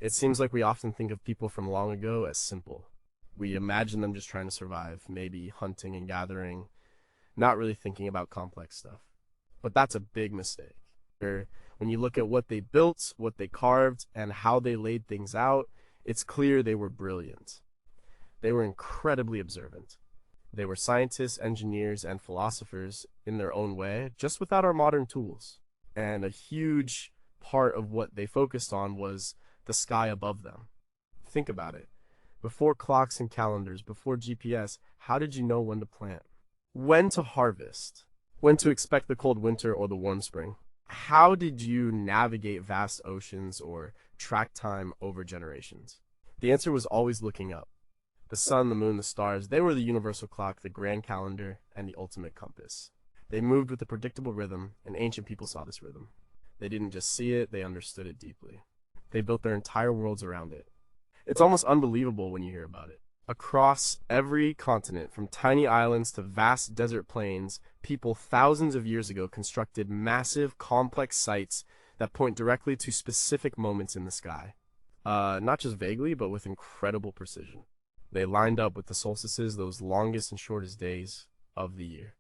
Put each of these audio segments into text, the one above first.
It seems like we often think of people from long ago as simple. We imagine them just trying to survive, maybe hunting and gathering, not really thinking about complex stuff. But that's a big mistake. When you look at what they built, what they carved, and how they laid things out, it's clear they were brilliant. They were incredibly observant. They were scientists, engineers, and philosophers in their own way, just without our modern tools. And a huge part of what they focused on was the sky above them. Think about it. Before clocks and calendars, before GPS, how did you know when to plant? When to harvest? When to expect the cold winter or the warm spring? How did you navigate vast oceans or track time over generations? The answer was always looking up. The sun, the moon, the stars, they were the universal clock, the grand calendar, and the ultimate compass. They moved with a predictable rhythm, and ancient people saw this rhythm. They didn't just see it, they understood it deeply. They built their entire worlds around it. It's almost unbelievable when you hear about it. Across every continent, from tiny islands to vast desert plains, people thousands of years ago constructed massive, complex sites that point directly to specific moments in the sky. Not just vaguely, but with incredible precision. They lined up with the solstices, those longest and shortest days of the year.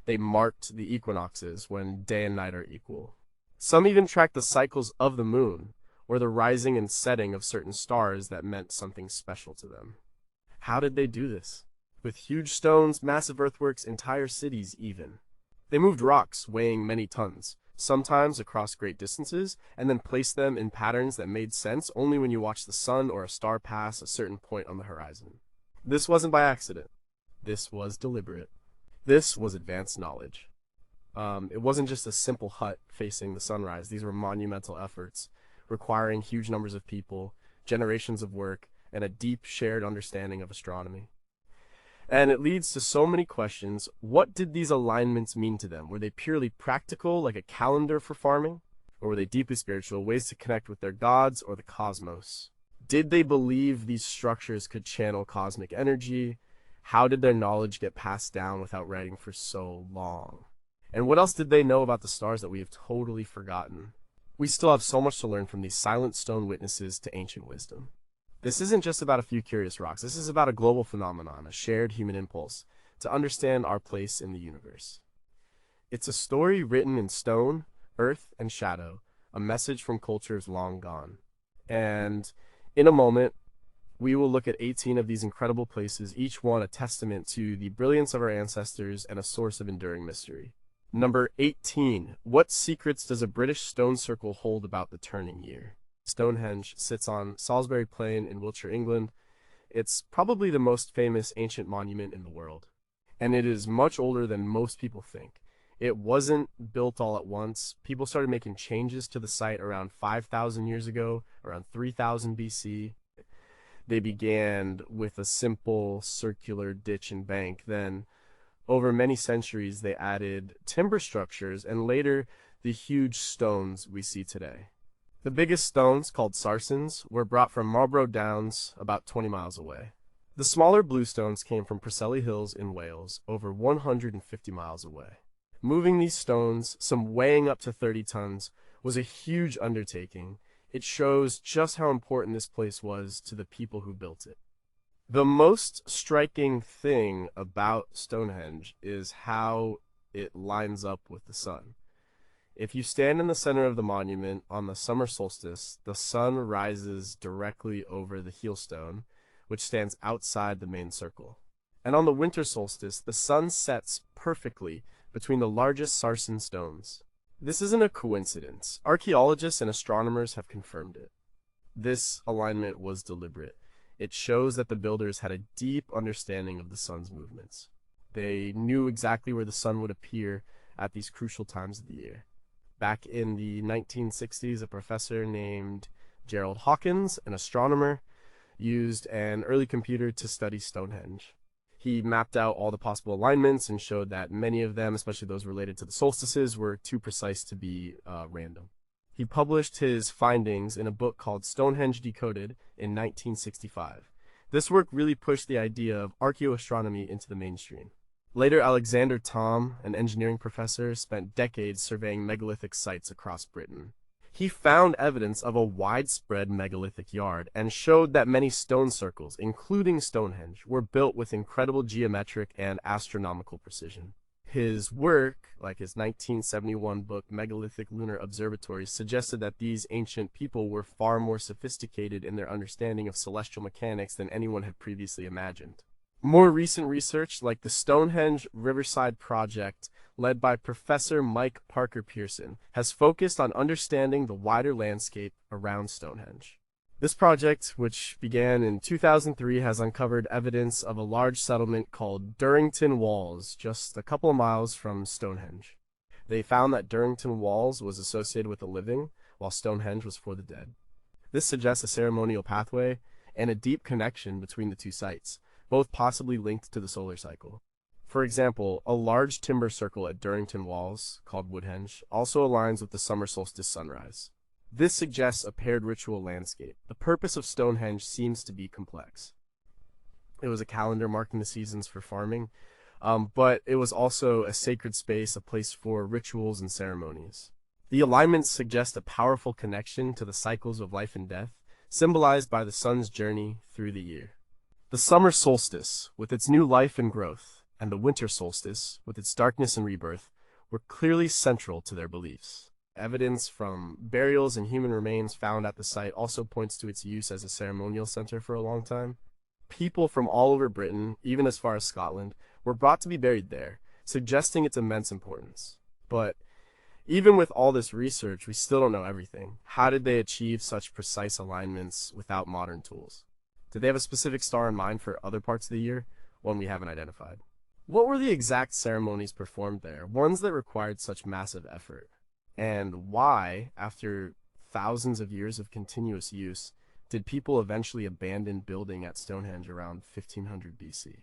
They marked the equinoxes when day and night are equal. Some even tracked the cycles of the moon, or the rising and setting of certain stars that meant something special to them. How did they do this? With huge stones, massive earthworks, entire cities even. They moved rocks weighing many tons, sometimes across great distances, and then placed them in patterns that made sense only when you watched the sun or a star pass a certain point on the horizon. This wasn't by accident. This was deliberate. This was advanced knowledge. It wasn't just a simple hut facing the sunrise. These were monumental efforts, requiring huge numbers of people, generations of work, and a deep shared understanding of astronomy. And it leads to so many questions. What did these alignments mean to them? Were they purely practical, like a calendar for farming? Or were they deeply spiritual, ways to connect with their gods or the cosmos? Did they believe these structures could channel cosmic energy? How did their knowledge get passed down without writing for so long? And what else did they know about the stars that we have totally forgotten? We still have so much to learn from these silent stone witnesses to ancient wisdom. This isn't just about a few curious rocks. This is about a global phenomenon, a shared human impulse to understand our place in the universe. It's a story written in stone, earth, and shadow, a message from cultures long gone. And in a moment, we will look at 18 of these incredible places, each one a testament to the brilliance of our ancestors and a source of enduring mystery. Number 18. What secrets does a British stone circle hold about the turning year? Stonehenge sits on Salisbury Plain in Wiltshire, England. It's probably the most famous ancient monument in the world, and it is much older than most people think. It wasn't built all at once. People started making changes to the site around 5,000 years ago, around 3000 BC. They began with a simple circular ditch and bank. Then, over many centuries, they added timber structures and later the huge stones we see today. The biggest stones, called sarsens, were brought from Marlborough Downs, about 20 miles away. The smaller bluestones came from Preseli Hills in Wales, over 150 miles away. Moving these stones, some weighing up to 30 tons, was a huge undertaking. It shows just how important this place was to the people who built it. The most striking thing about Stonehenge is how it lines up with the sun. If you stand in the center of the monument on the summer solstice, the sun rises directly over the heelstone, which stands outside the main circle. And on the winter solstice, the sun sets perfectly between the largest sarsen stones. This isn't a coincidence. Archaeologists and astronomers have confirmed it. This alignment was deliberate. It shows that the builders had a deep understanding of the sun's movements. They knew exactly where the sun would appear at these crucial times of the year. Back in the 1960s, a professor named Gerald Hawkins, an astronomer, used an early computer to study Stonehenge. He mapped out all the possible alignments and showed that many of them, especially those related to the solstices, were too precise to be random. He published his findings in a book called Stonehenge Decoded in 1965. This work really pushed the idea of archaeoastronomy into the mainstream. Later, Alexander Thom, an engineering professor, spent decades surveying megalithic sites across Britain. He found evidence of a widespread megalithic yard and showed that many stone circles, including Stonehenge, were built with incredible geometric and astronomical precision. His work, like his 1971 book Megalithic Lunar Observatories, suggested that these ancient people were far more sophisticated in their understanding of celestial mechanics than anyone had previously imagined. More recent research, like the Stonehenge Riverside Project, led by Professor Mike Parker Pearson, has focused on understanding the wider landscape around Stonehenge. This project, which began in 2003, has uncovered evidence of a large settlement called Durrington Walls, just a couple of miles from Stonehenge. They found that Durrington Walls was associated with the living, while Stonehenge was for the dead. This suggests a ceremonial pathway and a deep connection between the two sites, both possibly linked to the solar cycle. For example, a large timber circle at Durrington Walls, called Woodhenge, also aligns with the summer solstice sunrise. This suggests a paired ritual landscape. The purpose of Stonehenge seems to be complex. It was a calendar marking the seasons for farming, but it was also a sacred space, a place for rituals and ceremonies. The alignments suggest a powerful connection to the cycles of life and death, symbolized by the sun's journey through the year. The summer solstice, with its new life and growth, and the winter solstice, with its darkness and rebirth, were clearly central to their beliefs. Evidence from burials and human remains found at the site also points to its use as a ceremonial center for a long time. People from all over Britain, even as far as Scotland, were brought to be buried there, suggesting its immense importance. But even with all this research, we still don't know everything. How did they achieve such precise alignments without modern tools? Did they have a specific star in mind for other parts of the year? One we haven't identified. What were the exact ceremonies performed there, ones that required such massive effort? And why, after thousands of years of continuous use, did people eventually abandon building at Stonehenge around 1500 BC?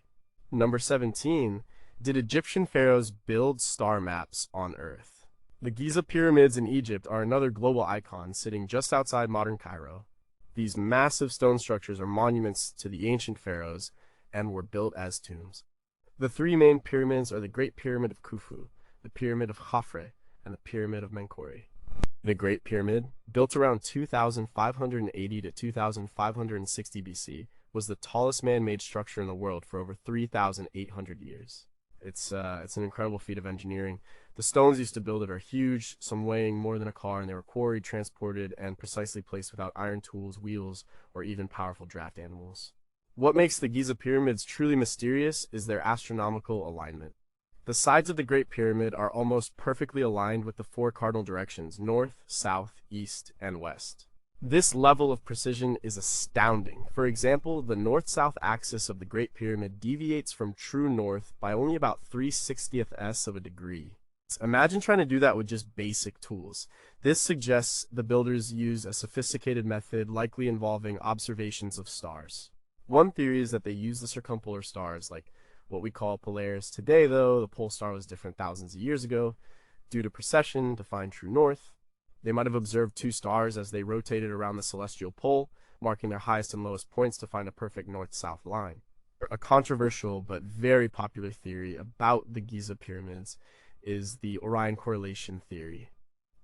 Number 17, did Egyptian pharaohs build star maps on Earth? The Giza Pyramids in Egypt are another global icon sitting just outside modern Cairo. These massive stone structures are monuments to the ancient pharaohs and were built as tombs. The three main pyramids are the Great Pyramid of Khufu, the Pyramid of Khafre, and the Pyramid of Menkaure. The Great Pyramid, built around 2580 to 2560 BC, was the tallest man-made structure in the world for over 3,800 years. It's an incredible feat of engineering. The stones used to build it are huge, some weighing more than a car, and they were quarried, transported, and precisely placed without iron tools, wheels, or even powerful draft animals. What makes the Giza Pyramids truly mysterious is their astronomical alignment. The sides of the Great Pyramid are almost perfectly aligned with the four cardinal directions: north, south, east, and west. This level of precision is astounding. For example, the north-south axis of the Great Pyramid deviates from true north by only about 3/60ths of a degree. Imagine trying to do that with just basic tools. This suggests the builders used a sophisticated method, likely involving observations of stars. One theory is that they used the circumpolar stars, like what we call polaris today, though the pole star was different thousands of years ago, due to precession to find true north. They might have observed two stars as they rotated around the celestial pole, marking their highest and lowest points to find a perfect north-south line. A controversial but very popular theory about the Giza Pyramids is the Orion correlation theory.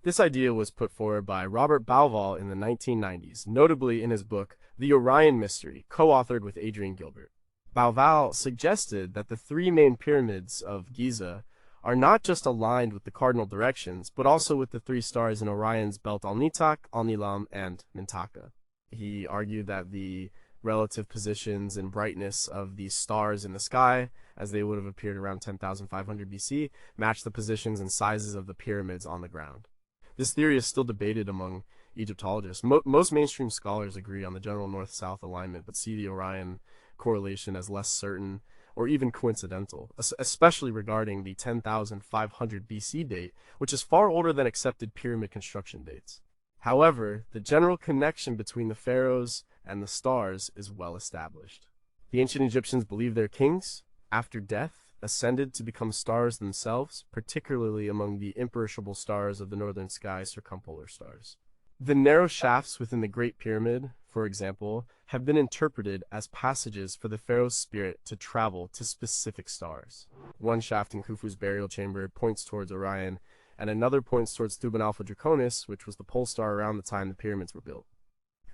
This idea was put forward by Robert Bauval in the 1990s, notably in his book The Orion Mystery, co-authored with Adrian Gilbert. Bauval suggested that the three main pyramids of Giza are not just aligned with the cardinal directions, but also with the three stars in Orion's belt Alnitak, Alnilam, and Mintaka. He argued that the relative positions and brightness of these stars in the sky, as they would have appeared around 10,500 BC, match the positions and sizes of the pyramids on the ground. This theory is still debated among Egyptologists. Most mainstream scholars agree on the general north-south alignment, but see the Orion correlation as less certain or even coincidental, especially regarding the 10,500 BC date, which is far older than accepted pyramid construction dates. However, the general connection between the pharaohs and the stars is well established. The ancient Egyptians believed their kings, after death, ascended to become stars themselves, particularly among the imperishable stars of the northern sky, circumpolar stars. The narrow shafts within the Great Pyramid, for example, have been interpreted as passages for the pharaoh's spirit to travel to specific stars. One shaft in Khufu's burial chamber points towards Orion, and another points towards Thuban Alpha Draconis, which was the pole star around the time the pyramids were built.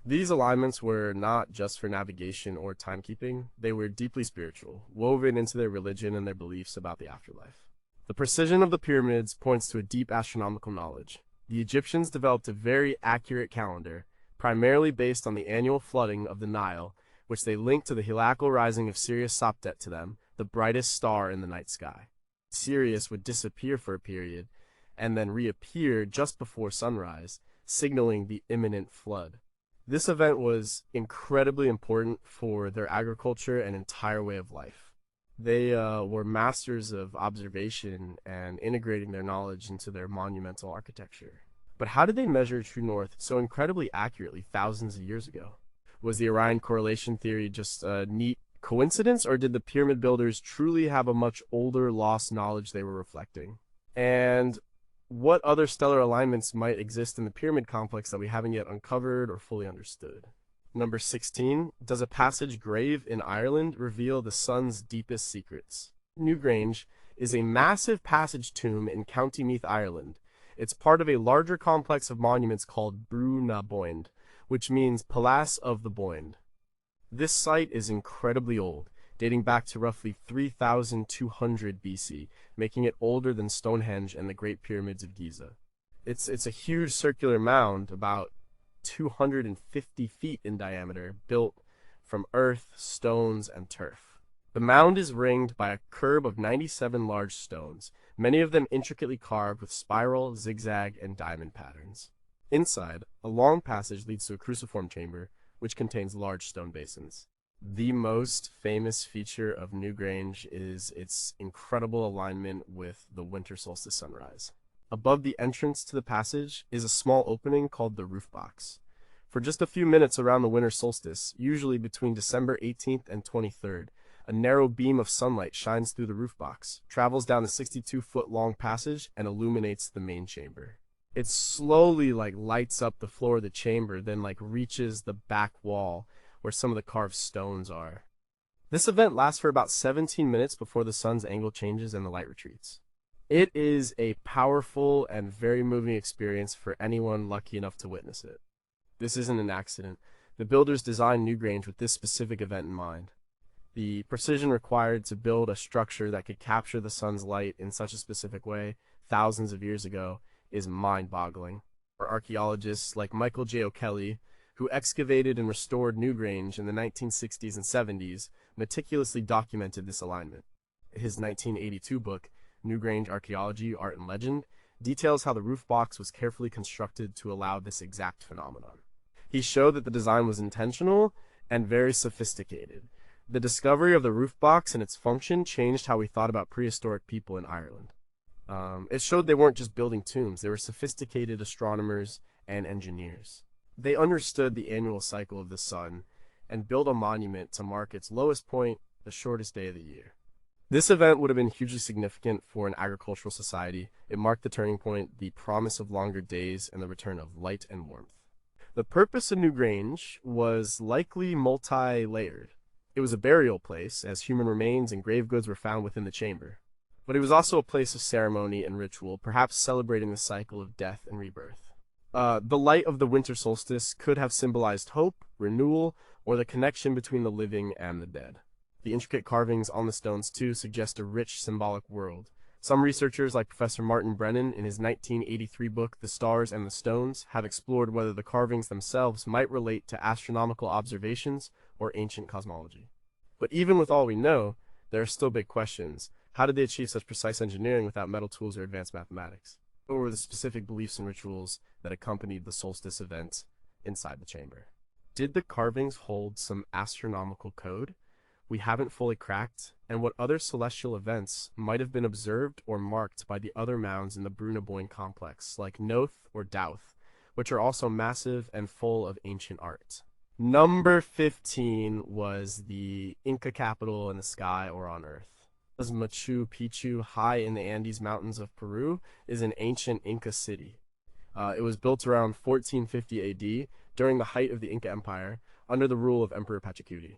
These alignments were not just for navigation or timekeeping, they were deeply spiritual, woven into their religion and their beliefs about the afterlife. The precision of the pyramids points to a deep astronomical knowledge. The Egyptians developed a very accurate calendar, primarily based on the annual flooding of the Nile, which they linked to the heliacal rising of Sirius Sopdet to them, the brightest star in the night sky. Sirius would disappear for a period, and then reappear just before sunrise, signaling the imminent flood. This event was incredibly important for their agriculture and entire way of life. They were masters of observation and integrating their knowledge into their monumental architecture. But how did they measure true north so incredibly accurately thousands of years ago? Was the Orion correlation theory just a neat coincidence, or did the pyramid builders truly have a much older, lost knowledge they were reflecting? And what other stellar alignments might exist in the pyramid complex that we haven't yet uncovered or fully understood? Number 16, does a passage grave in Ireland reveal the sun's deepest secrets? Newgrange is a massive passage tomb in County Meath, Ireland. It's part of a larger complex of monuments called Brú na Bóind, which means Palace of the Bóind. This site is incredibly old, dating back to roughly 3,200 BC, making it older than Stonehenge and the Great Pyramids of Giza. It's a huge circular mound, about 250 feet in diameter, built from earth, stones, and turf. The mound is ringed by a curb of 97 large stones, many of them intricately carved with spiral, zigzag, and diamond patterns. Inside, a long passage leads to a cruciform chamber, which contains large stone basins. The most famous feature of Newgrange is its incredible alignment with the winter solstice sunrise. Above the entrance to the passage is a small opening called the roof box. For just a few minutes around the winter solstice, usually between December 18th and 23rd, a narrow beam of sunlight shines through the roof box, travels down the 62-foot long passage, and illuminates the main chamber. It slowly lights up the floor of the chamber, then reaches the back wall where some of the carved stones are. This event lasts for about 17 minutes before the sun's angle changes and the light retreats. It is a powerful and very moving experience for anyone lucky enough to witness it. This isn't an accident. The builders designed Newgrange with this specific event in mind. The precision required to build a structure that could capture the sun's light in such a specific way thousands of years ago is mind-boggling. For archaeologists like Michael J. O'Kelly, who excavated and restored Newgrange in the 1960s and 70s, meticulously documented this alignment. His 1982 book, Newgrange Archaeology, Art and Legend, details how the roof box was carefully constructed to allow this exact phenomenon. He showed that the design was intentional and very sophisticated. The discovery of the roof box and its function changed how we thought about prehistoric people in Ireland. It showed they weren't just building tombs, they were sophisticated astronomers and engineers. They understood the annual cycle of the sun and built a monument to mark its lowest point, the shortest day of the year. This event would have been hugely significant for an agricultural society. It marked the turning point, the promise of longer days, and the return of light and warmth. The purpose of Newgrange was likely multi-layered. It was a burial place, as human remains and grave goods were found within the chamber. But it was also a place of ceremony and ritual, perhaps celebrating the cycle of death and rebirth. The light of the winter solstice could have symbolized hope, renewal, or the connection between the living and the dead. The intricate carvings on the stones, too, suggest a rich symbolic world. Some researchers, like Professor Martin Brennan in his 1983 book, The Stars and the Stones, have explored whether the carvings themselves might relate to astronomical observations or ancient cosmology. But even with all we know, there are still big questions. How did they achieve such precise engineering without metal tools or advanced mathematics? What were the specific beliefs and rituals that accompanied the solstice event inside the chamber? Did the carvings hold some astronomical code we haven't fully cracked, and what other celestial events might have been observed or marked by the other mounds in the Brú na Bóind complex, like Noth or Douth, which are also massive and full of ancient art? Number 15 was the Inca capital in the sky or on Earth. Machu Picchu, high in the Andes Mountains of Peru, is an ancient Inca city. It was built around 1450 AD during the height of the Inca Empire under the rule of Emperor Pachacuti.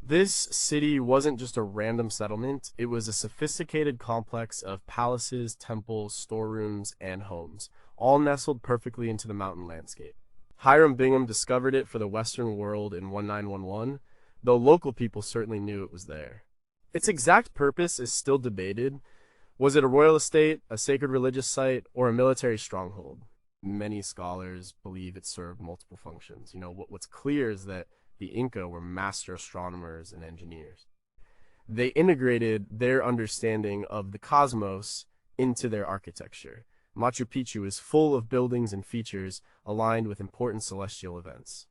This city wasn't just a random settlement, it was a sophisticated complex of palaces, temples, storerooms, and homes, all nestled perfectly into the mountain landscape. Hiram Bingham discovered it for the Western world in 1911, though local people certainly knew it was there. Its exact purpose is still debated. Was it a royal estate, a sacred religious site, or a military stronghold? Many scholars believe it served multiple functions. What's clear is that the Inca were master astronomers and engineers. They integrated their understanding of the cosmos into their architecture. Machu Picchu is full of buildings and features aligned with important celestial events.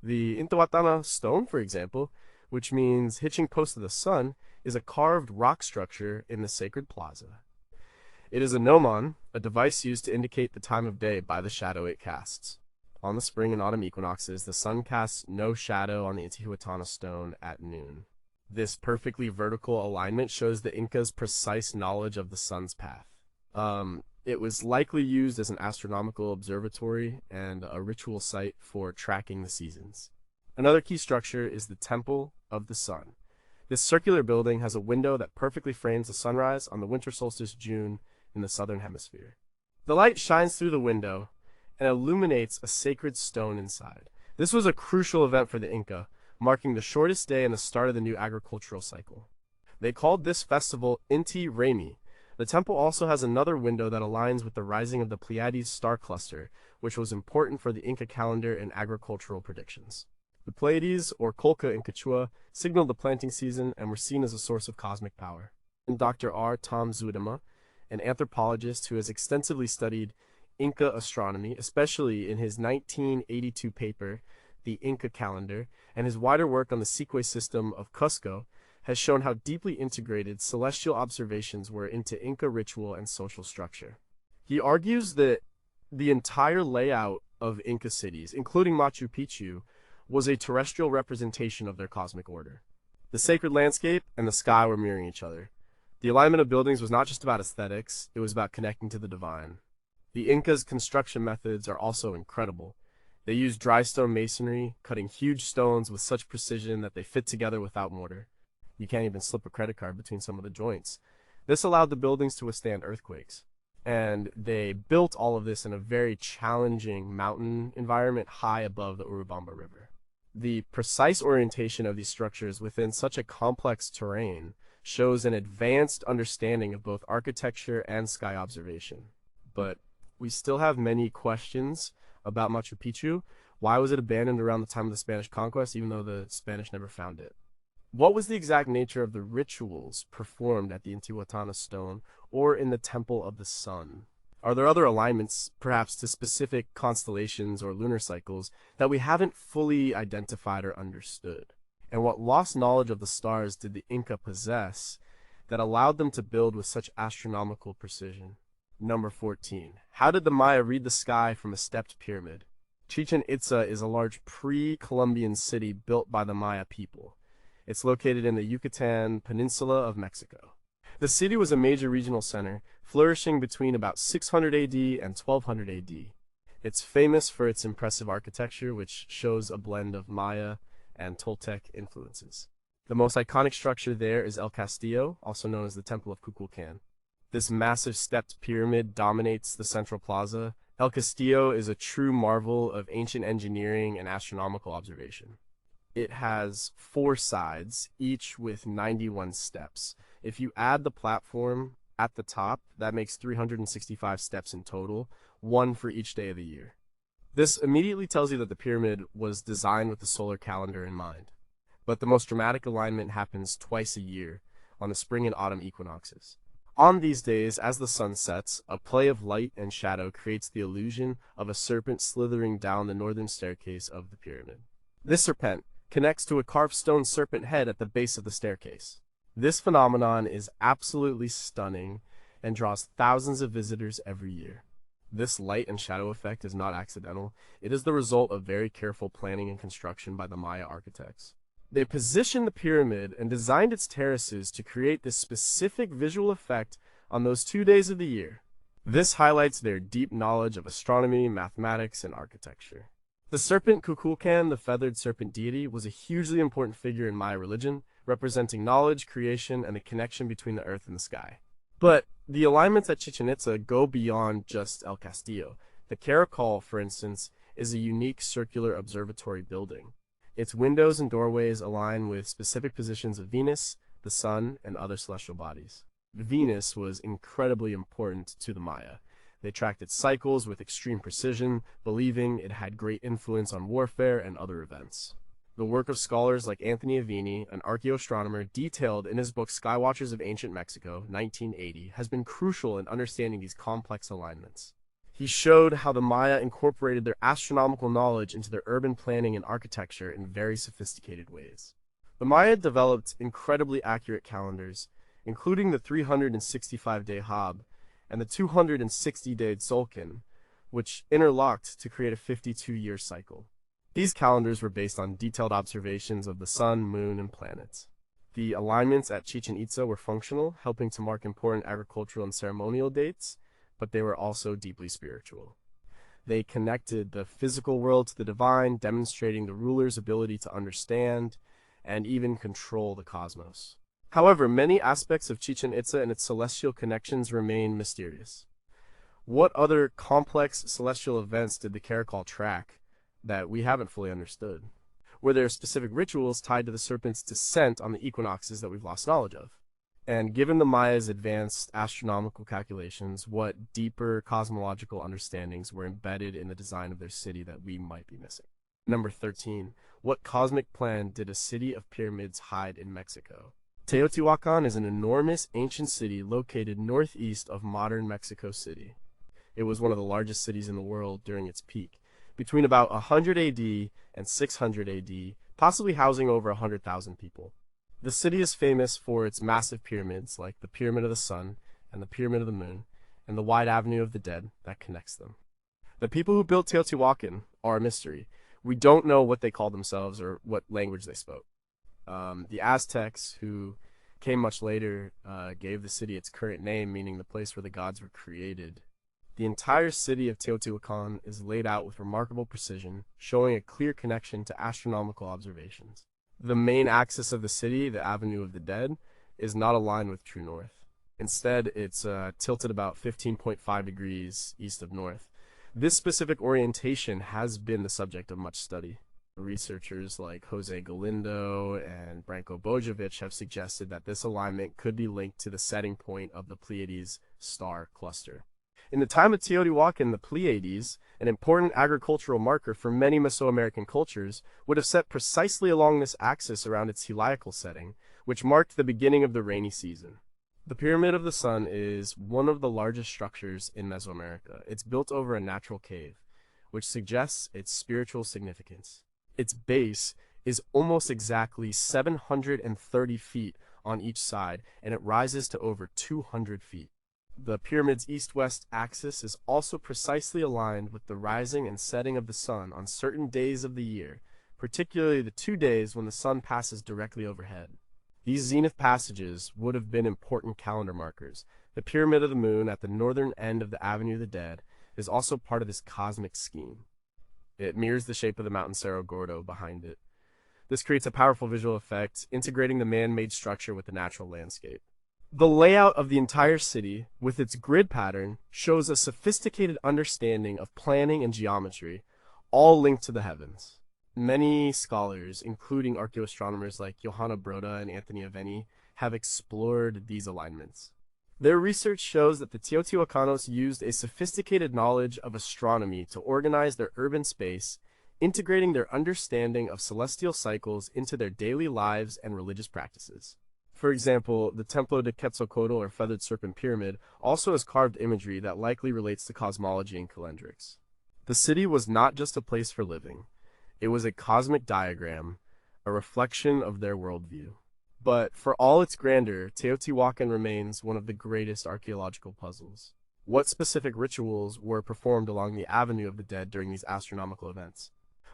The Intihuatana stone, for example, which means hitching post to the sun, is a carved rock structure in the sacred plaza. It is a gnomon, a device used to indicate the time of day by the shadow it casts. On the spring and autumn equinoxes, the sun casts no shadow on the Intihuatana stone at noon. This perfectly vertical alignment shows the Incas' precise knowledge of the sun's path. It was likely used as an astronomical observatory and a ritual site for tracking the seasons. Another key structure is the Temple of the Sun. This circular building has a window that perfectly frames the sunrise on the winter solstice June in the southern hemisphere. The light shines through the window and illuminates a sacred stone inside. This was a crucial event for the Inca, marking the shortest day and the start of the new agricultural cycle. They called this festival Inti Raymi. The temple also has another window that aligns with the rising of the Pleiades star cluster, which was important for the Inca calendar and agricultural predictions. The Pleiades, or Colca in Quechua, signaled the planting season and were seen as a source of cosmic power. And Dr. R. Tom Zuidema, an anthropologist who has extensively studied Inca astronomy, especially in his 1982 paper, The Inca Calendar, and his wider work on the Sequoia system of Cusco, has shown how deeply integrated celestial observations were into Inca ritual and social structure. He argues that the entire layout of Inca cities, including Machu Picchu, was a terrestrial representation of their cosmic order. The sacred landscape and the sky were mirroring each other. The alignment of buildings was not just about aesthetics, it was about connecting to the divine. The Incas' construction methods are also incredible. They used dry stone masonry, cutting huge stones with such precision that they fit together without mortar. You can't even slip a credit card between some of the joints. This allowed the buildings to withstand earthquakes. And they built all of this in a very challenging mountain environment high above the Urubamba River. The precise orientation of these structures within such a complex terrain shows an advanced understanding of both architecture and sky observation. But we still have many questions about Machu Picchu. Why was it abandoned around the time of the Spanish conquest, even though the Spanish never found it? What was the exact nature of the rituals performed at the Intihuatana stone or in the Temple of the Sun? Are there other alignments, perhaps to specific constellations or lunar cycles, that we haven't fully identified or understood? And what lost knowledge of the stars did the Inca possess that allowed them to build with such astronomical precision? Number 14. How did the Maya read the sky from a stepped pyramid? Chichen Itza is a large pre-Columbian city built by the Maya people. It's located in the Yucatan Peninsula of Mexico. The city was a major regional center, flourishing between about 600 AD and 1200 AD. It's famous for its impressive architecture, which shows a blend of Maya and Toltec influences. The most iconic structure there is El Castillo, also known as the Temple of Kukulkan. This massive stepped pyramid dominates the central plaza. El Castillo is a true marvel of ancient engineering and astronomical observation. It has 4 sides, each with 91 steps. If you add the platform at the top, that makes 365 steps in total, 1 for each day of the year. This immediately tells you that the pyramid was designed with the solar calendar in mind. But the most dramatic alignment happens twice a year, on the spring and autumn equinoxes. On these days, as the sun sets, a play of light and shadow creates the illusion of a serpent slithering down the northern staircase of the pyramid. This serpent connects to a carved stone serpent head at the base of the staircase. This phenomenon is absolutely stunning and draws thousands of visitors every year. This light and shadow effect is not accidental. It is the result of very careful planning and construction by the Maya architects. They positioned the pyramid and designed its terraces to create this specific visual effect on those 2 days of the year. This highlights their deep knowledge of astronomy, mathematics, and architecture. The serpent Kukulkan, the feathered serpent deity, was a hugely important figure in Maya religion, representing knowledge, creation, and the connection between the earth and the sky. But the alignments at Chichen Itza go beyond just El Castillo. The Caracol, for instance, is a unique circular observatory building. Its windows and doorways align with specific positions of Venus, the Sun, and other celestial bodies. Venus was incredibly important to the Maya. They tracked its cycles with extreme precision, believing it had great influence on warfare and other events. The work of scholars like Anthony Avini, an archaeoastronomer detailed in his book Skywatchers of Ancient Mexico, 1980, has been crucial in understanding these complex alignments. He showed how the Maya incorporated their astronomical knowledge into their urban planning and architecture in very sophisticated ways. The Maya developed incredibly accurate calendars, including the 365-day Hab and the 260-day Tzolk'in, which interlocked to create a 52-year cycle. These calendars were based on detailed observations of the sun, moon, and planets. The alignments at Chichen Itza were functional, helping to mark important agricultural and ceremonial dates, but they were also deeply spiritual. They connected the physical world to the divine, demonstrating the ruler's ability to understand and even control the cosmos. However, many aspects of Chichen Itza and its celestial connections remain mysterious. What other complex celestial events did the Caracol track that we haven't fully understood? Were there specific rituals tied to the serpent's descent on the equinoxes that we've lost knowledge of? And given the Maya's advanced astronomical calculations, what deeper cosmological understandings were embedded in the design of their city that we might be missing? Number 13. What cosmic plan did a city of pyramids hide in Mexico? Teotihuacan is an enormous ancient city located northeast of modern Mexico City. It was one of the largest cities in the world during its peak, between about 100 AD and 600 AD, possibly housing over 100,000 people. The city is famous for its massive pyramids, like the Pyramid of the Sun and the Pyramid of the Moon, and the wide Avenue of the Dead that connects them. The people who built Teotihuacan are a mystery. We don't know what they called themselves or what language they spoke. The Aztecs, who came much later, gave the city its current name, meaning the place where the gods were created. The entire city of Teotihuacan is laid out with remarkable precision, showing a clear connection to astronomical observations. The main axis of the city, the Avenue of the Dead, is not aligned with true north. Instead, it's tilted about 15.5 degrees east of north. This specific orientation has been the subject of much study. Researchers like Jose Galindo and Branko Bojovic have suggested that this alignment could be linked to the setting point of the Pleiades star cluster. In the time of Teotihuacan, the Pleiades, an important agricultural marker for many Mesoamerican cultures, would have set precisely along this axis around its heliacal setting, which marked the beginning of the rainy season. The Pyramid of the Sun is one of the largest structures in Mesoamerica. It's built over a natural cave, which suggests its spiritual significance. Its base is almost exactly 730 feet on each side, and it rises to over 200 feet. The pyramid's east-west axis is also precisely aligned with the rising and setting of the sun on certain days of the year, particularly the 2 days when the sun passes directly overhead. These zenith passages would have been important calendar markers. The Pyramid of the Moon at the northern end of the Avenue of the Dead is also part of this cosmic scheme. It mirrors the shape of the mountain Cerro Gordo behind it. This creates a powerful visual effect, integrating the man-made structure with the natural landscape. The layout of the entire city, with its grid pattern, shows a sophisticated understanding of planning and geometry, all linked to the heavens. Many scholars, including archaeoastronomers like Johanna Broda and Anthony Aveni, have explored these alignments. Their research shows that the Teotihuacanos used a sophisticated knowledge of astronomy to organize their urban space, integrating their understanding of celestial cycles into their daily lives and religious practices. For example, the Templo de Quetzalcoatl, or Feathered Serpent Pyramid, also has carved imagery that likely relates to cosmology and calendrics. The city was not just a place for living. It was a cosmic diagram, a reflection of their worldview. But for all its grandeur, Teotihuacan remains one of the greatest archaeological puzzles. What specific rituals were performed along the Avenue of the Dead during these astronomical events?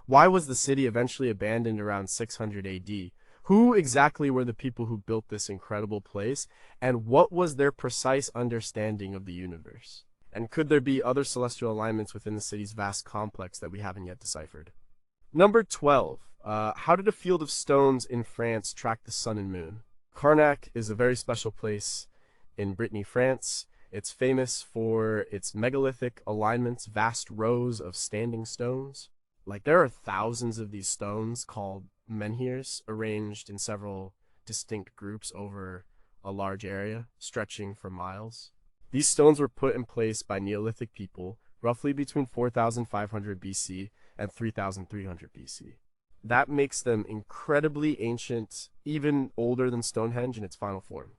Why was the city eventually abandoned around 600 AD? Who exactly were the people who built this incredible place, and what was their precise understanding of the universe? And could there be other celestial alignments within the city's vast complex that we haven't yet deciphered? Number 12. How did a field of stones in France track the sun and moon? Carnac is a very special place in Brittany, France. It's famous for its megalithic alignments, vast rows of standing stones. Like, there are thousands of these stones called menhirs arranged in several distinct groups over a large area, stretching for miles. These stones were put in place by Neolithic people roughly between 4500 BC and 3300 BC. That makes them incredibly ancient, even older than Stonehenge in its final form.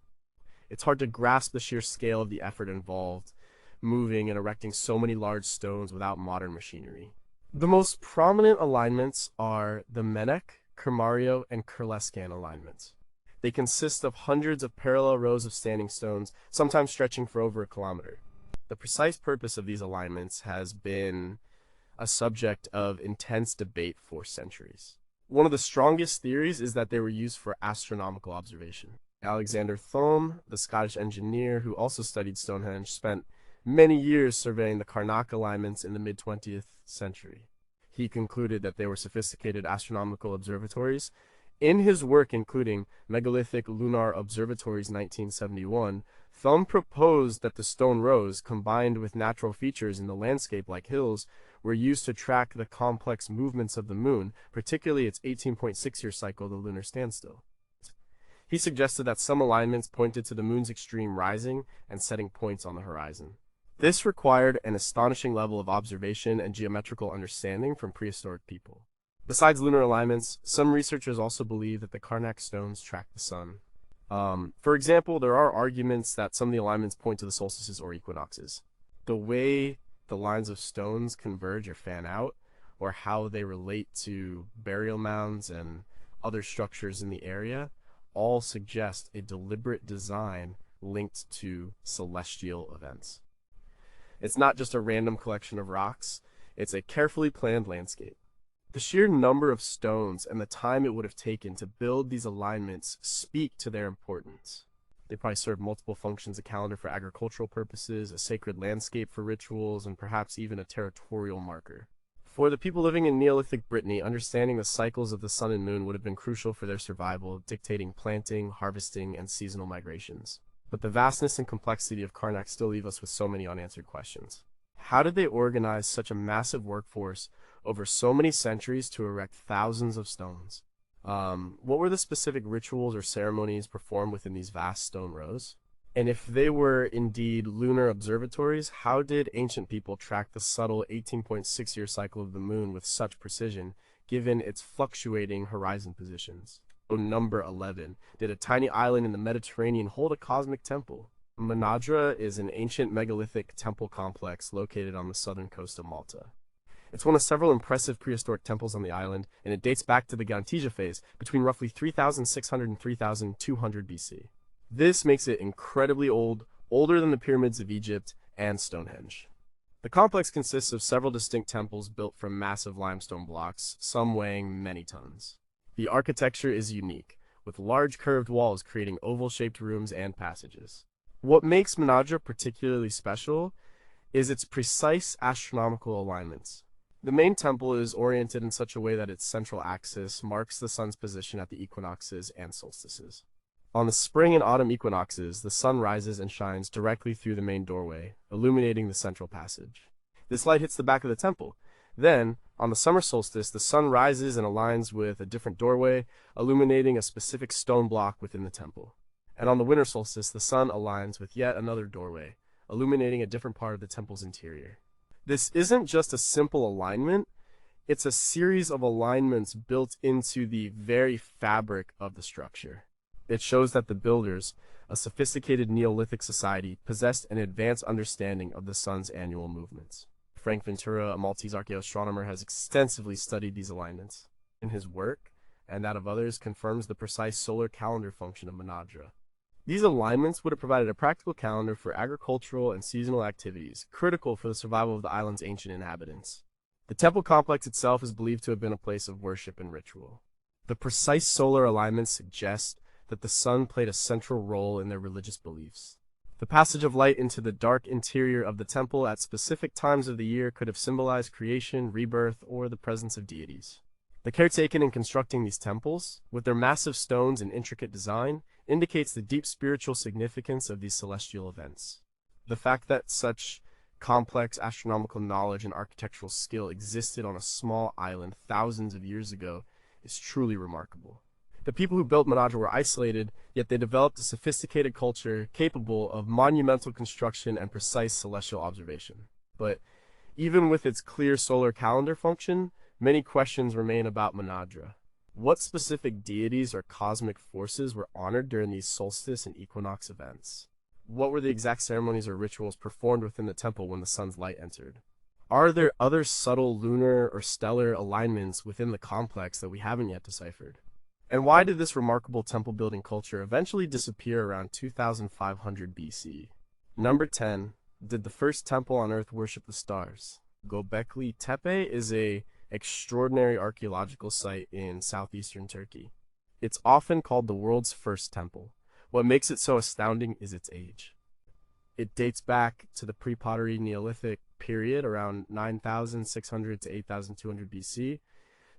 It's hard to grasp the sheer scale of the effort involved, moving and erecting so many large stones without modern machinery. The most prominent alignments are the Menec, Kermario, and Kurlescan alignments. They consist of hundreds of parallel rows of standing stones, sometimes stretching for over a kilometer. The precise purpose of these alignments has been a subject of intense debate for centuries. One of the strongest theories is that they were used for astronomical observation. Alexander Thome, the Scottish engineer who also studied Stonehenge, spent many years surveying the Carnac alignments in the mid-20th century. He concluded that they were sophisticated astronomical observatories. In his work including Megalithic Lunar Observatories 1971, Thome proposed that the stone rows, combined with natural features in the landscape like hills, were used to track the complex movements of the moon, particularly its 18.6-year cycle, the lunar standstill. He suggested that some alignments pointed to the moon's extreme rising and setting points on the horizon. This required an astonishing level of observation and geometrical understanding from prehistoric people. Besides lunar alignments, some researchers also believe that the Carnac stones track the sun. For example, there are arguments that some of the alignments point to the solstices or equinoxes. The way the lines of stones converge or fan out, or how they relate to burial mounds and other structures in the area, all suggest a deliberate design linked to celestial events. It's not just a random collection of rocks, it's a carefully planned landscape. The sheer number of stones and the time it would have taken to build these alignments speak to their importance. They probably serve multiple functions: a calendar for agricultural purposes, a sacred landscape for rituals, and perhaps even a territorial marker. For the people living in Neolithic Brittany, understanding the cycles of the sun and moon would have been crucial for their survival, dictating planting, harvesting, and seasonal migrations. But the vastness and complexity of Karnak still leave us with so many unanswered questions. How did they organize such a massive workforce over so many centuries to erect thousands of stones? What were the specific rituals or ceremonies performed within these vast stone rows? And if they were indeed lunar observatories, how did ancient people track the subtle 18.6-year cycle of the moon with such precision, given its fluctuating horizon positions? Number 11. Did a tiny island in the Mediterranean hold a cosmic temple? Manadra is an ancient megalithic temple complex located on the southern coast of Malta. It's one of several impressive prehistoric temples on the island, and it dates back to the Gantija phase, between roughly 3600 and 3200 BC. This makes it incredibly old, older than the pyramids of Egypt and Stonehenge. The complex consists of several distinct temples built from massive limestone blocks, some weighing many tons. The architecture is unique, with large curved walls creating oval-shaped rooms and passages. What makes Manadra particularly special is its precise astronomical alignments. The main temple is oriented in such a way that its central axis marks the sun's position at the equinoxes and solstices. On the spring and autumn equinoxes, the sun rises and shines directly through the main doorway, illuminating the central passage. This light hits the back of the temple. Then, on the summer solstice, the sun rises and aligns with a different doorway, illuminating a specific stone block within the temple. And on the winter solstice, the sun aligns with yet another doorway, illuminating a different part of the temple's interior. This isn't just a simple alignment, it's a series of alignments built into the very fabric of the structure. It shows that the builders, a sophisticated Neolithic society, possessed an advanced understanding of the sun's annual movements. Frank Ventura, a Maltese archaeoastronomer, has extensively studied these alignments. In his work, and that of others, confirms the precise solar calendar function of Manadra. These alignments would have provided a practical calendar for agricultural and seasonal activities, critical for the survival of the island's ancient inhabitants. The temple complex itself is believed to have been a place of worship and ritual. The precise solar alignments suggest that the sun played a central role in their religious beliefs. The passage of light into the dark interior of the temple at specific times of the year could have symbolized creation, rebirth, or the presence of deities. The care taken in constructing these temples, with their massive stones and intricate design, indicates the deep spiritual significance of these celestial events. The fact that such complex astronomical knowledge and architectural skill existed on a small island thousands of years ago is truly remarkable. The people who built Manadra were isolated, yet they developed a sophisticated culture capable of monumental construction and precise celestial observation. But even with its clear solar calendar function, many questions remain about Manadra. What specific deities or cosmic forces were honored during these solstice and equinox events? What were the exact ceremonies or rituals performed within the temple when the sun's light entered? Are there other subtle lunar or stellar alignments within the complex that we haven't yet deciphered? And why did this remarkable temple building culture eventually disappear around 2500 BC? Number 10. Did the first temple on Earth worship the stars? Göbekli Tepe is an extraordinary archaeological site in southeastern Turkey. It's often called the world's first temple. What makes it so astounding is its age. It dates back to the pre-pottery Neolithic period around 9600 to 8200 BC.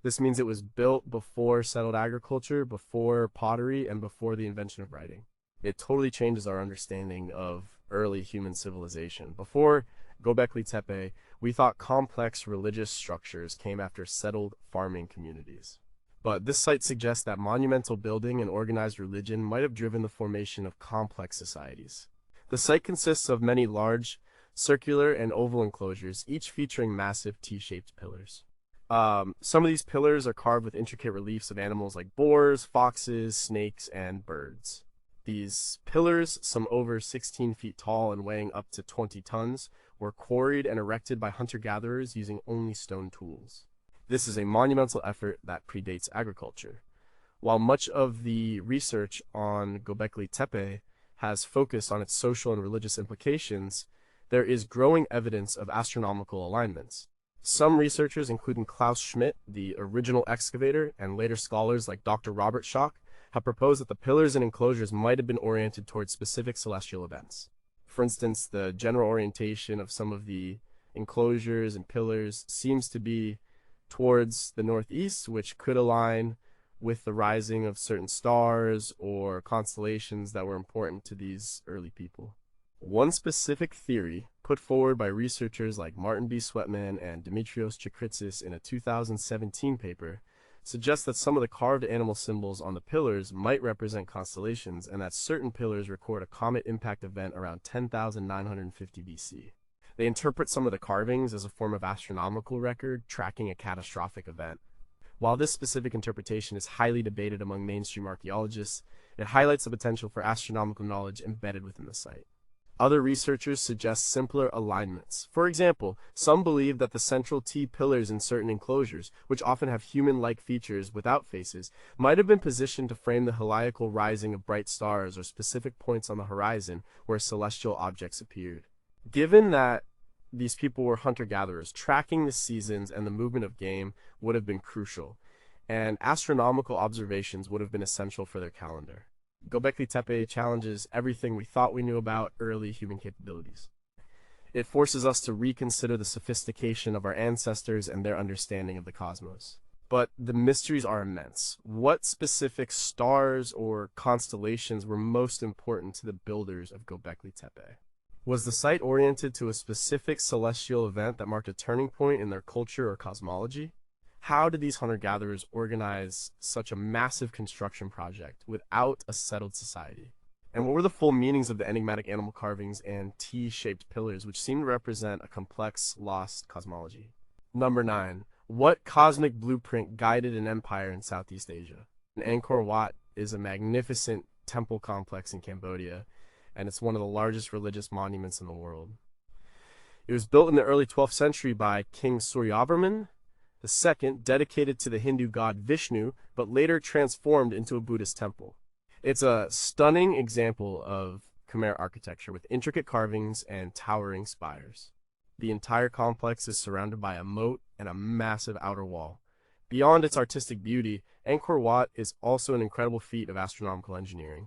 This means it was built before settled agriculture, before pottery, and before the invention of writing. It totally changes our understanding of early human civilization. Before Göbekli Tepe, we thought complex religious structures came after settled farming communities. But this site suggests that monumental building and organized religion might have driven the formation of complex societies. The site consists of many large, circular, and oval enclosures, each featuring massive T-shaped pillars. Some of these pillars are carved with intricate reliefs of animals like boars, foxes, snakes, and birds. These pillars, some over 16 feet tall and weighing up to 20 tons, were quarried and erected by hunter-gatherers using only stone tools. This is a monumental effort that predates agriculture. While much of the research on Göbekli Tepe has focused on its social and religious implications, there is growing evidence of astronomical alignments. Some researchers, including Klaus Schmidt, the original excavator, and later scholars like Dr. Robert Schoch, have proposed that the pillars and enclosures might have been oriented towards specific celestial events. For instance, the general orientation of some of the enclosures and pillars seems to be towards the northeast, which could align with the rising of certain stars or constellations that were important to these early people. One specific theory, put forward by researchers like Martin B. Sweatman and Dimitrios Chikritsis in a 2017 paper, suggests that some of the carved animal symbols on the pillars might represent constellations and that certain pillars record a comet impact event around 10,950 BC. They interpret some of the carvings as a form of astronomical record tracking a catastrophic event. While this specific interpretation is highly debated among mainstream archaeologists, it highlights the potential for astronomical knowledge embedded within the site. Other researchers suggest simpler alignments. For example, some believe that the central T pillars in certain enclosures, which often have human-like features without faces, might have been positioned to frame the heliacal rising of bright stars or specific points on the horizon where celestial objects appeared. Given that these people were hunter-gatherers, tracking the seasons and the movement of game would have been crucial, and astronomical observations would have been essential for their calendar. Göbekli Tepe challenges everything we thought we knew about early human capabilities. It forces us to reconsider the sophistication of our ancestors and their understanding of the cosmos. But the mysteries are immense. What specific stars or constellations were most important to the builders of Göbekli Tepe? Was the site oriented to a specific celestial event that marked a turning point in their culture or cosmology? How did these hunter-gatherers organize such a massive construction project without a settled society? And what were the full meanings of the enigmatic animal carvings and T-shaped pillars, which seem to represent a complex, lost cosmology? Number 9. What cosmic blueprint guided an empire in Southeast Asia? Angkor Wat is a magnificent temple complex in Cambodia, and it's one of the largest religious monuments in the world. It was built in the early 12th century by King Suryavarman II, dedicated to the Hindu god Vishnu, but later transformed into a Buddhist temple. It's a stunning example of Khmer architecture with intricate carvings and towering spires. The entire complex is surrounded by a moat and a massive outer wall. Beyond its artistic beauty, Angkor Wat is also an incredible feat of astronomical engineering.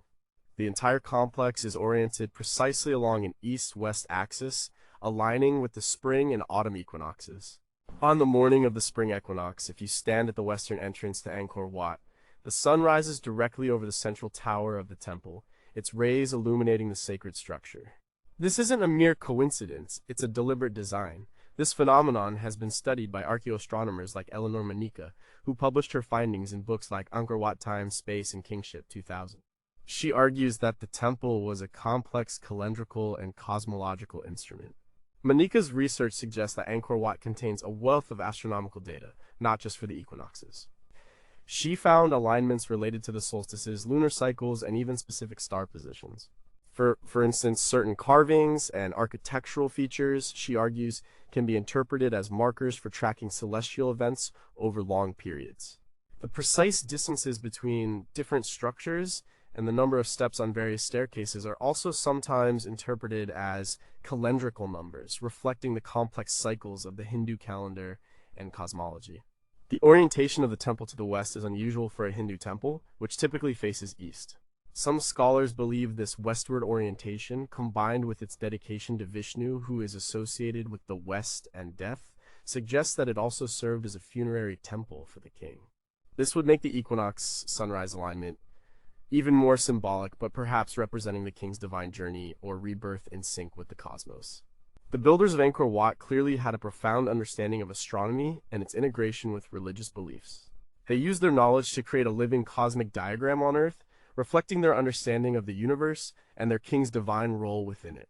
The entire complex is oriented precisely along an east-west axis, aligning with the spring and autumn equinoxes. On the morning of the spring equinox, if you stand at the western entrance to Angkor Wat, the sun rises directly over the central tower of the temple, its rays illuminating the sacred structure. This isn't a mere coincidence, it's a deliberate design. This phenomenon has been studied by archaeoastronomers like Eleanor Manica, who published her findings in books like Angkor Wat Time, Space, and Kingship 2000. She argues that the temple was a complex calendrical and cosmological instrument. Manica's research suggests that Angkor Wat contains a wealth of astronomical data, not just for the equinoxes. She found alignments related to the solstices, lunar cycles, and even specific star positions. For instance, certain carvings and architectural features, she argues, can be interpreted as markers for tracking celestial events over long periods. The precise distances between different structures and the number of steps on various staircases are also sometimes interpreted as calendrical numbers, reflecting the complex cycles of the Hindu calendar and cosmology. The orientation of the temple to the west is unusual for a Hindu temple, which typically faces east. Some scholars believe this westward orientation, combined with its dedication to Vishnu, who is associated with the west and death, suggests that it also served as a funerary temple for the king. This would make the equinox sunrise alignment even more symbolic, but perhaps representing the king's divine journey or rebirth in sync with the cosmos. The builders of Angkor Wat clearly had a profound understanding of astronomy and its integration with religious beliefs. They used their knowledge to create a living cosmic diagram on Earth, reflecting their understanding of the universe and their king's divine role within it.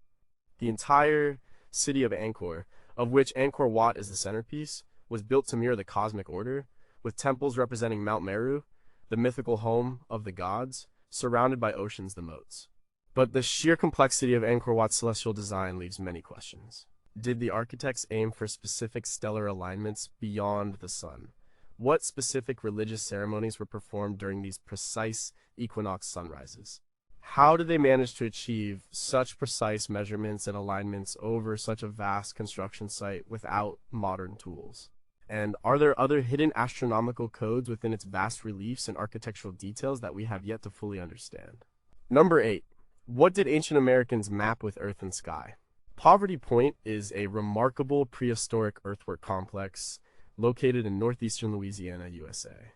The entire city of Angkor, of which Angkor Wat is the centerpiece, was built to mirror the cosmic order, with temples representing Mount Meru, the mythical home of the gods, surrounded by oceans, the moats. But the sheer complexity of Angkor Wat's celestial design leaves many questions. Did the architects aim for specific stellar alignments beyond the sun? What specific religious ceremonies were performed during these precise equinox sunrises? How did they manage to achieve such precise measurements and alignments over such a vast construction site without modern tools? And are there other hidden astronomical codes within its vast reliefs and architectural details that we have yet to fully understand? Number 8. What did ancient Americans map with earth and sky? Poverty Point is a remarkable prehistoric earthwork complex located in northeastern Louisiana, USA.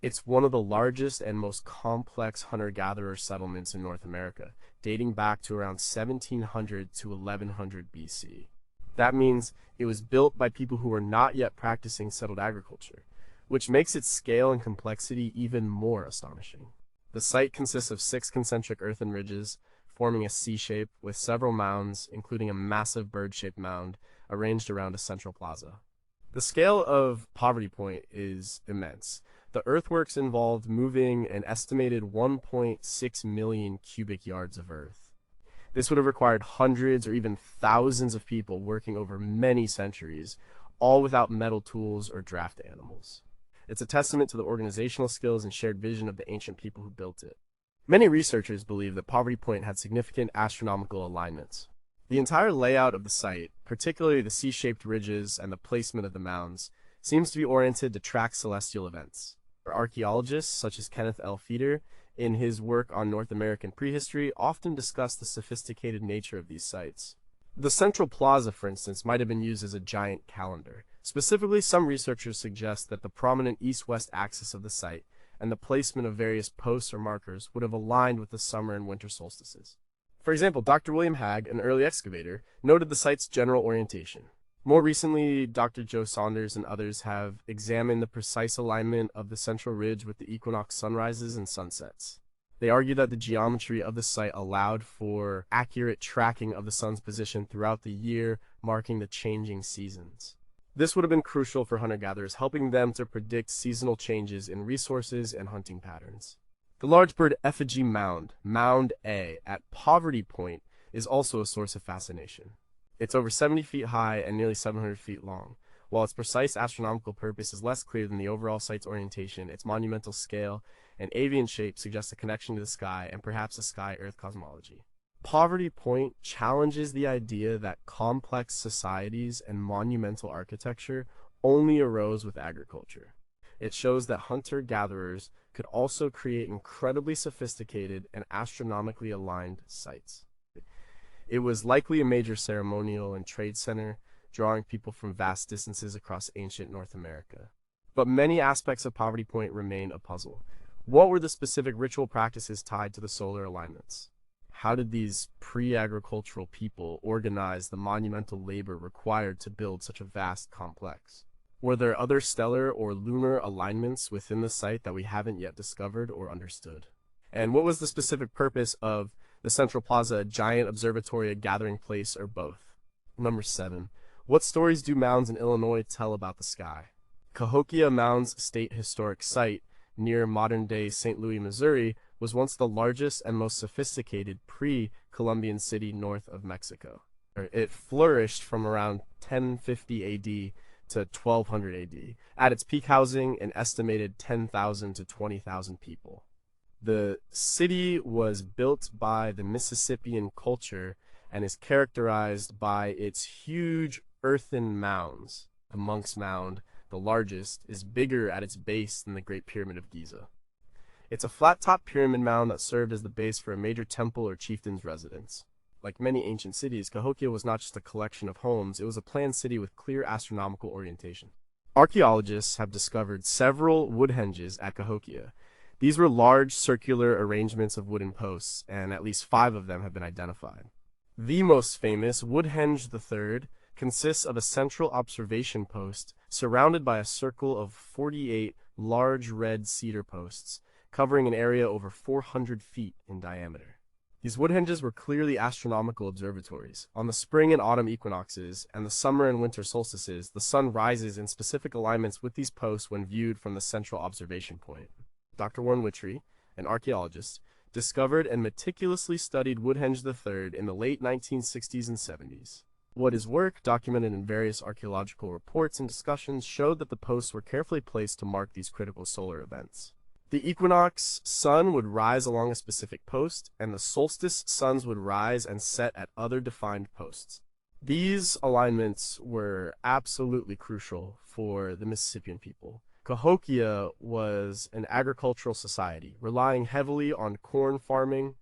It's one of the largest and most complex hunter-gatherer settlements in North America, dating back to around 1700 to 1100 BC. That means it was built by people who were not yet practicing settled agriculture, which makes its scale and complexity even more astonishing. The site consists of 6 concentric earthen ridges, forming a C shape with several mounds, including a massive bird-shaped mound arranged around a central plaza. The scale of Poverty Point is immense. The earthworks involved moving an estimated 1.6 million cubic yards of earth. This would have required hundreds or even thousands of people working over many centuries, all without metal tools or draft animals. It's a testament to the organizational skills and shared vision of the ancient people who built it. Many researchers believe that Poverty Point had significant astronomical alignments. The entire layout of the site, particularly the C-shaped ridges and the placement of the mounds, seems to be oriented to track celestial events. Archaeologists, such as Kenneth L. Feeder, in his work on North American prehistory, often discuss the sophisticated nature of these sites. The central plaza, for instance, might have been used as a giant calendar. Specifically, some researchers suggest that the prominent east-west axis of the site and the placement of various posts or markers would have aligned with the summer and winter solstices. For example, Dr. William Hagg, an early excavator, noted the site's general orientation. More recently, Dr. Joe Saunders and others have examined the precise alignment of the central ridge with the equinox sunrises and sunsets. They argue that the geometry of the site allowed for accurate tracking of the sun's position throughout the year, marking the changing seasons. This would have been crucial for hunter-gatherers, helping them to predict seasonal changes in resources and hunting patterns. The large bird effigy mound, Mound A, at Poverty Point, is also a source of fascination. It's over 70 feet high and nearly 700 feet long. While its precise astronomical purpose is less clear than the overall site's orientation, its monumental scale and avian shape suggest a connection to the sky and perhaps a sky-Earth cosmology. Poverty Point challenges the idea that complex societies and monumental architecture only arose with agriculture. It shows that hunter-gatherers could also create incredibly sophisticated and astronomically aligned sites. It was likely a major ceremonial and trade center, drawing people from vast distances across ancient North America. But many aspects of Poverty Point remain a puzzle. What were the specific ritual practices tied to the solar alignments? How did these pre-agricultural people organize the monumental labor required to build such a vast complex? Were there other stellar or lunar alignments within the site that we haven't yet discovered or understood? And what was the specific purpose of the Central Plaza, a giant observatory, a gathering place, or both? Number 7. What stories do mounds in Illinois tell about the sky? Cahokia Mounds State Historic Site, near modern-day St. Louis, Missouri, was once the largest and most sophisticated pre-Columbian city north of Mexico. It flourished from around 1050 AD to 1200 AD, at its peak housing an estimated 10,000 to 20,000 people. The city was built by the Mississippian culture and is characterized by its huge earthen mounds. The Monk's Mound, the largest, is bigger at its base than the Great Pyramid of Giza. It's a flat-top pyramid mound that served as the base for a major temple or chieftain's residence. Like many ancient cities, Cahokia was not just a collection of homes, it was a planned city with clear astronomical orientation. Archaeologists have discovered several wood henges at Cahokia. These were large circular arrangements of wooden posts, and at least 5 of them have been identified. The most famous, Woodhenge III, consists of a central observation post surrounded by a circle of 48 large red cedar posts, covering an area over 400 feet in diameter. These wood henges were clearly astronomical observatories. On the spring and autumn equinoxes and the summer and winter solstices, the sun rises in specific alignments with these posts when viewed from the central observation point. Dr. Warren Witry, an archaeologist, discovered and meticulously studied Woodhenge III in the late 1960s and 70s. What his work, documented in various archaeological reports and discussions, showed that the posts were carefully placed to mark these critical solar events. The equinox sun would rise along a specific post, and the solstice suns would rise and set at other defined posts. These alignments were absolutely crucial for the Mississippian people. Cahokia was an agricultural society, relying heavily on corn farming.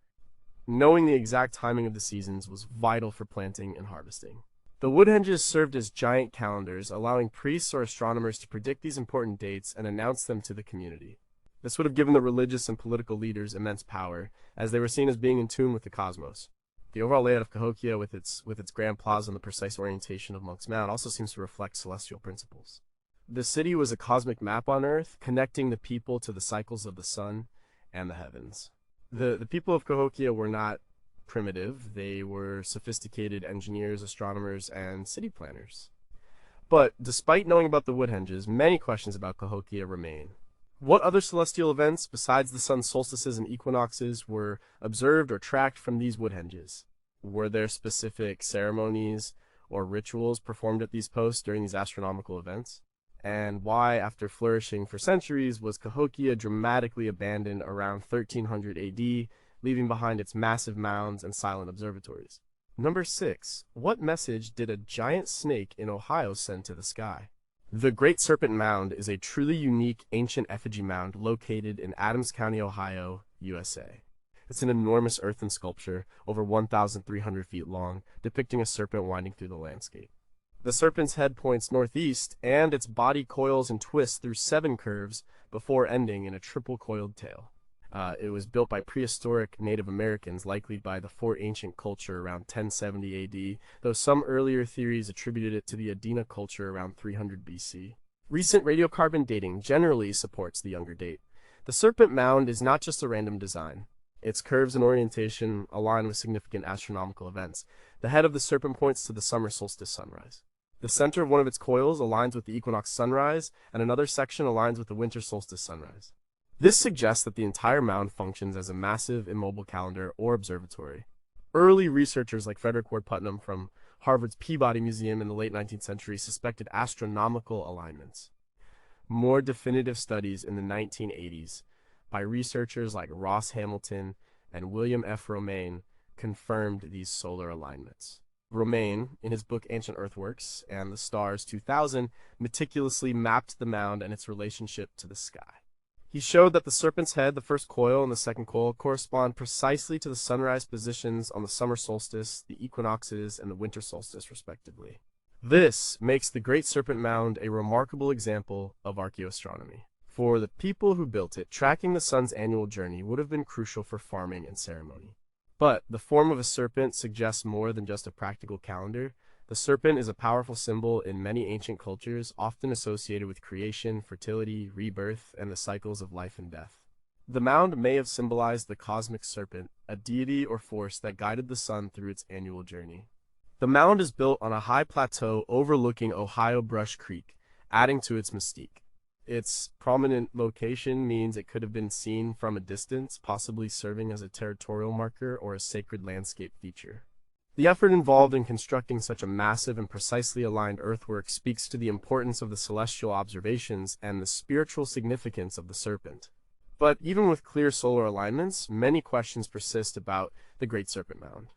Knowing the exact timing of the seasons was vital for planting and harvesting. The wood henges served as giant calendars, allowing priests or astronomers to predict these important dates and announce them to the community. This would have given the religious and political leaders immense power, as they were seen as being in tune with the cosmos. The overall layout of Cahokia, with its grand plaza and the precise orientation of Monk's Mound, also seems to reflect celestial principles. The city was a cosmic map on Earth, connecting the people to the cycles of the sun and the heavens. The people of Cahokia were not primitive. They were sophisticated engineers, astronomers, and city planners. But despite knowing about the wood henges, many questions about Cahokia remain. What other celestial events, besides the sun's solstices and equinoxes, were observed or tracked from these wood henges? Were there specific ceremonies or rituals performed at these posts during these astronomical events? And why, after flourishing for centuries, was Cahokia dramatically abandoned around 1300 AD, leaving behind its massive mounds and silent observatories? Number 6. What message did a giant snake in Ohio send to the sky? The Great Serpent Mound is a truly unique ancient effigy mound located in Adams County, Ohio, USA. It's an enormous earthen sculpture, over 1,300 feet long, depicting a serpent winding through the landscape. The serpent's head points northeast, and its body coils and twists through 7 curves before ending in a triple coiled tail. It was built by prehistoric Native Americans, likely by the Fort Ancient culture around 1070 AD, though some earlier theories attributed it to the Adena culture around 300 BC. Recent radiocarbon dating generally supports the younger date. The serpent mound is not just a random design. Its curves and orientation align with significant astronomical events. The head of the serpent points to the summer solstice sunrise. The center of one of its coils aligns with the equinox sunrise, and another section aligns with the winter solstice sunrise. This suggests that the entire mound functions as a massive immobile calendar or observatory. Early researchers like Frederick Ward Putnam from Harvard's Peabody Museum in the late 19th century suspected astronomical alignments. More definitive studies in the 1980s by researchers like Ross Hamilton and William F. Romaine confirmed these solar alignments. Romaine, in his book Ancient Earthworks and the Stars 2000, meticulously mapped the mound and its relationship to the sky. He showed that the serpent's head, the first coil and the second coil, correspond precisely to the sunrise positions on the summer solstice, the equinoxes, and the winter solstice, respectively. This makes the Great Serpent Mound a remarkable example of archaeoastronomy. For the people who built it, tracking the sun's annual journey would have been crucial for farming and ceremony. But the form of a serpent suggests more than just a practical calendar. The serpent is a powerful symbol in many ancient cultures, often associated with creation, fertility, rebirth, and the cycles of life and death. The mound may have symbolized the cosmic serpent, a deity or force that guided the sun through its annual journey. The mound is built on a high plateau overlooking Ohio Brush Creek, adding to its mystique. Its prominent location means it could have been seen from a distance, possibly serving as a territorial marker or a sacred landscape feature. The effort involved in constructing such a massive and precisely aligned earthwork speaks to the importance of the celestial observations and the spiritual significance of the serpent. But even with clear solar alignments, many questions persist about the Great Serpent Mound.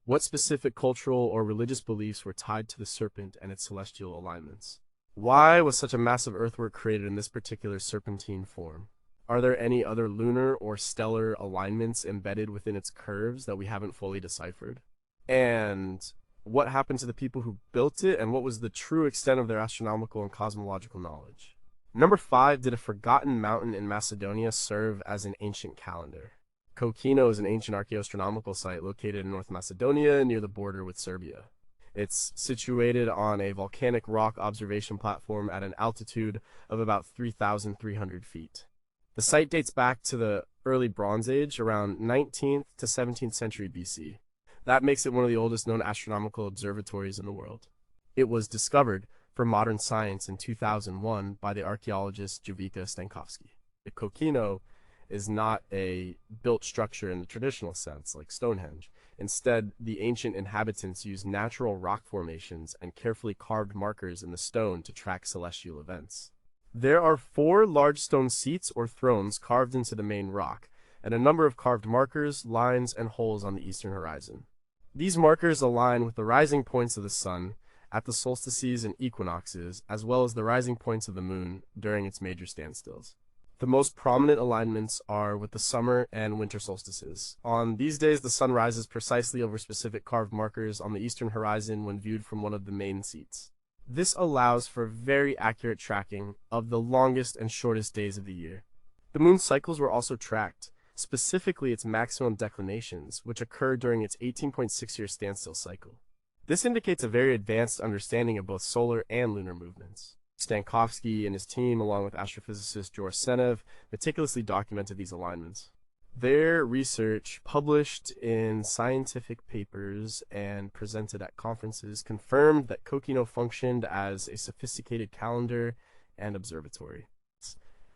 What specific cultural or religious beliefs were tied to the serpent and its celestial alignments? Why was such a massive earthwork created in this particular serpentine form? Are there any other lunar or stellar alignments embedded within its curves that we haven't fully deciphered? And what happened to the people who built it, and what was the true extent of their astronomical and cosmological knowledge? Number 5, did a forgotten mountain in Macedonia serve as an ancient calendar? Kokino is an ancient archaeoastronomical site located in North Macedonia near the border with Serbia. It's situated on a volcanic rock observation platform at an altitude of about 3,300 feet. The site dates back to the early Bronze Age, around 19th to 17th century BC. That makes it one of the oldest known astronomical observatories in the world. It was discovered for modern science in 2001 by the archaeologist Jovica Stankovsky. The Kokino is not a built structure in the traditional sense, like Stonehenge. Instead, the ancient inhabitants used natural rock formations and carefully carved markers in the stone to track celestial events. There are 4 large stone seats or thrones carved into the main rock, and a number of carved markers, lines, and holes on the eastern horizon. These markers align with the rising points of the sun at the solstices and equinoxes, as well as the rising points of the moon during its major standstills. The most prominent alignments are with the summer and winter solstices. On these days, the sun rises precisely over specific carved markers on the eastern horizon when viewed from one of the main seats. This allows for very accurate tracking of the longest and shortest days of the year. The moon's cycles were also tracked, specifically its maximum declinations, which occur during its 18.6-year standstill cycle. This indicates a very advanced understanding of both solar and lunar movements. Stankovsky and his team, along with astrophysicist George Senev, meticulously documented these alignments. Their research, published in scientific papers and presented at conferences, confirmed that Kokino functioned as a sophisticated calendar and observatory.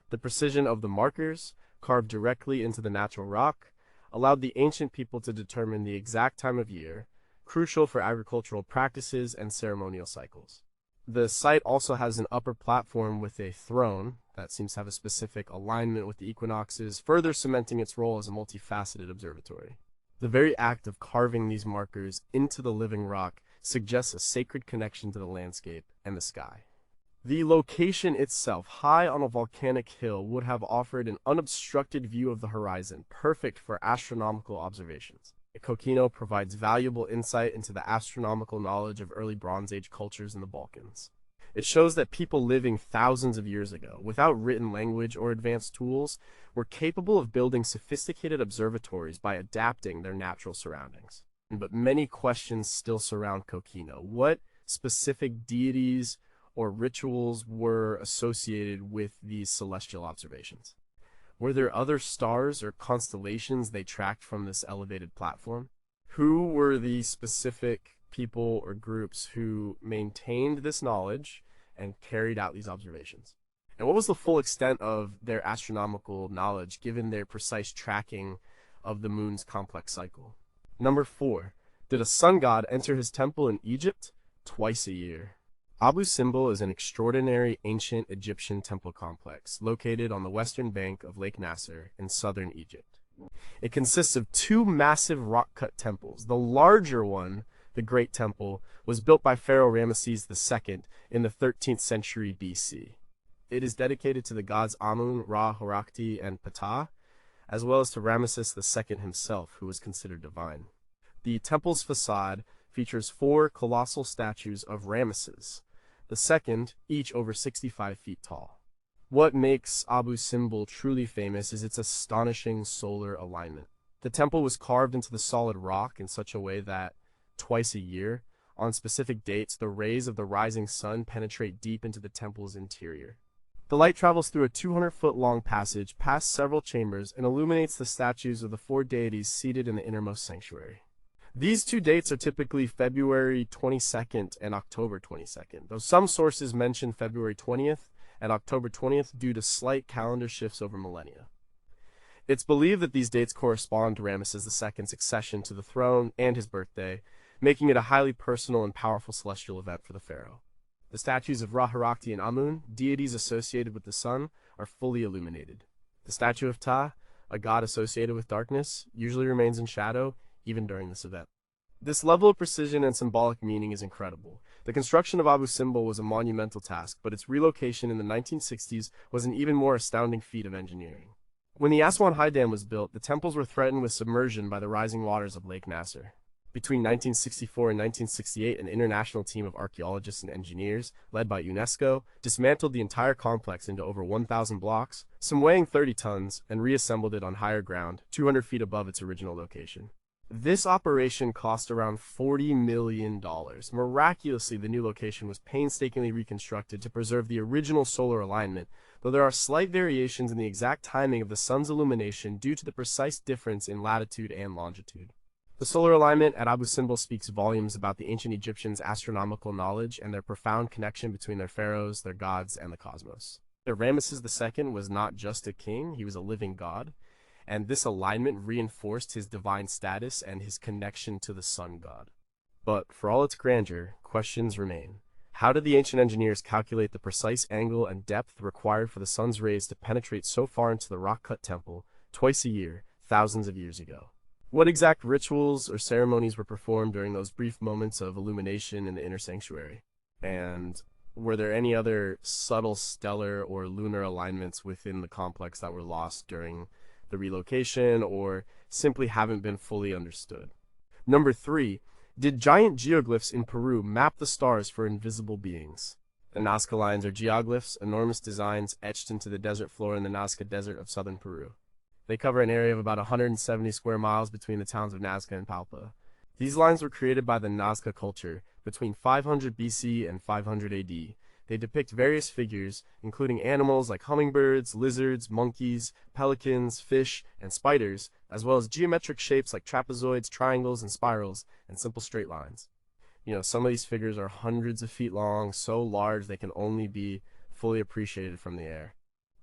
The precision of the markers, carved directly into the natural rock, allowed the ancient people to determine the exact time of year, crucial for agricultural practices and ceremonial cycles. The site also has an upper platform with a throne that seems to have a specific alignment with the equinoxes, further cementing its role as a multifaceted observatory. The very act of carving these markers into the living rock suggests a sacred connection to the landscape and the sky. The location itself, high on a volcanic hill, would have offered an unobstructed view of the horizon, perfect for astronomical observations. Kokino provides valuable insight into the astronomical knowledge of early Bronze Age cultures in the Balkans. It shows that people living thousands of years ago, without written language or advanced tools, were capable of building sophisticated observatories by adapting their natural surroundings. But many questions still surround Kokino. What specific deities or rituals were associated with these celestial observations? Were there other stars or constellations they tracked from this elevated platform? Who were the specific people or groups who maintained this knowledge and carried out these observations? And what was the full extent of their astronomical knowledge given their precise tracking of the moon's complex cycle? Number 4, did a sun god enter his temple in Egypt twice a year? Abu Simbel is an extraordinary ancient Egyptian temple complex located on the western bank of Lake Nasser in southern Egypt. It consists of 2 massive rock-cut temples. The larger one, the Great Temple, was built by Pharaoh Ramesses II in the 13th century BC. It is dedicated to the gods Amun, Ra, Horakti, and Ptah, as well as to Ramesses II himself, who was considered divine. The temple's facade features 4 colossal statues of Ramesses, the second, each over 65 feet tall. What makes Abu Simbel truly famous is its astonishing solar alignment. The temple was carved into the solid rock in such a way that, twice a year, on specific dates, the rays of the rising sun penetrate deep into the temple's interior. The light travels through a 200-foot-long passage, past several chambers, and illuminates the statues of the 4 deities seated in the innermost sanctuary. These 2 dates are typically February 22nd and October 22nd, though some sources mention February 20th and October 20th due to slight calendar shifts over millennia. It's believed that these dates correspond to Ramesses II's accession to the throne and his birthday, making it a highly personal and powerful celestial event for the pharaoh. The statues of Ra-Harakti and Amun, deities associated with the sun, are fully illuminated. The statue of Ptah, a god associated with darkness, usually remains in shadow, even during this event. This level of precision and symbolic meaning is incredible. The construction of Abu Simbel was a monumental task, but its relocation in the 1960s was an even more astounding feat of engineering. When the Aswan High Dam was built, the temples were threatened with submersion by the rising waters of Lake Nasser. Between 1964 and 1968, an international team of archaeologists and engineers, led by UNESCO, dismantled the entire complex into over 1,000 blocks, some weighing 30 tons, and reassembled it on higher ground, 200 feet above its original location. This operation cost around $40 million. Miraculously, the new location was painstakingly reconstructed to preserve the original solar alignment, though there are slight variations in the exact timing of the sun's illumination due to the precise difference in latitude and longitude. The solar alignment at Abu Simbel speaks volumes about the ancient Egyptians' astronomical knowledge and their profound connection between their pharaohs, their gods, and the cosmos. Ramesses II was not just a king, he was a living god, and this alignment reinforced his divine status and his connection to the sun god. But for all its grandeur, questions remain. How did the ancient engineers calculate the precise angle and depth required for the sun's rays to penetrate so far into the rock-cut temple, twice a year, thousands of years ago? What exact rituals or ceremonies were performed during those brief moments of illumination in the inner sanctuary? And were there any other subtle stellar or lunar alignments within the complex that were lost during the relocation or simply haven't been fully understood? Number 3, did giant geoglyphs in Peru map the stars for invisible beings? The Nazca lines are geoglyphs, enormous designs etched into the desert floor in the Nazca Desert of southern Peru. They cover an area of about 170 square miles between the towns of Nazca and Palpa. These lines were created by the Nazca culture between 500 BC and 500 AD. They depict various figures, including animals like hummingbirds, lizards, monkeys, pelicans, fish, and spiders, as well as geometric shapes like trapezoids, triangles, and spirals, and simple straight lines. Some of these figures are hundreds of feet long, so large they can only be fully appreciated from the air.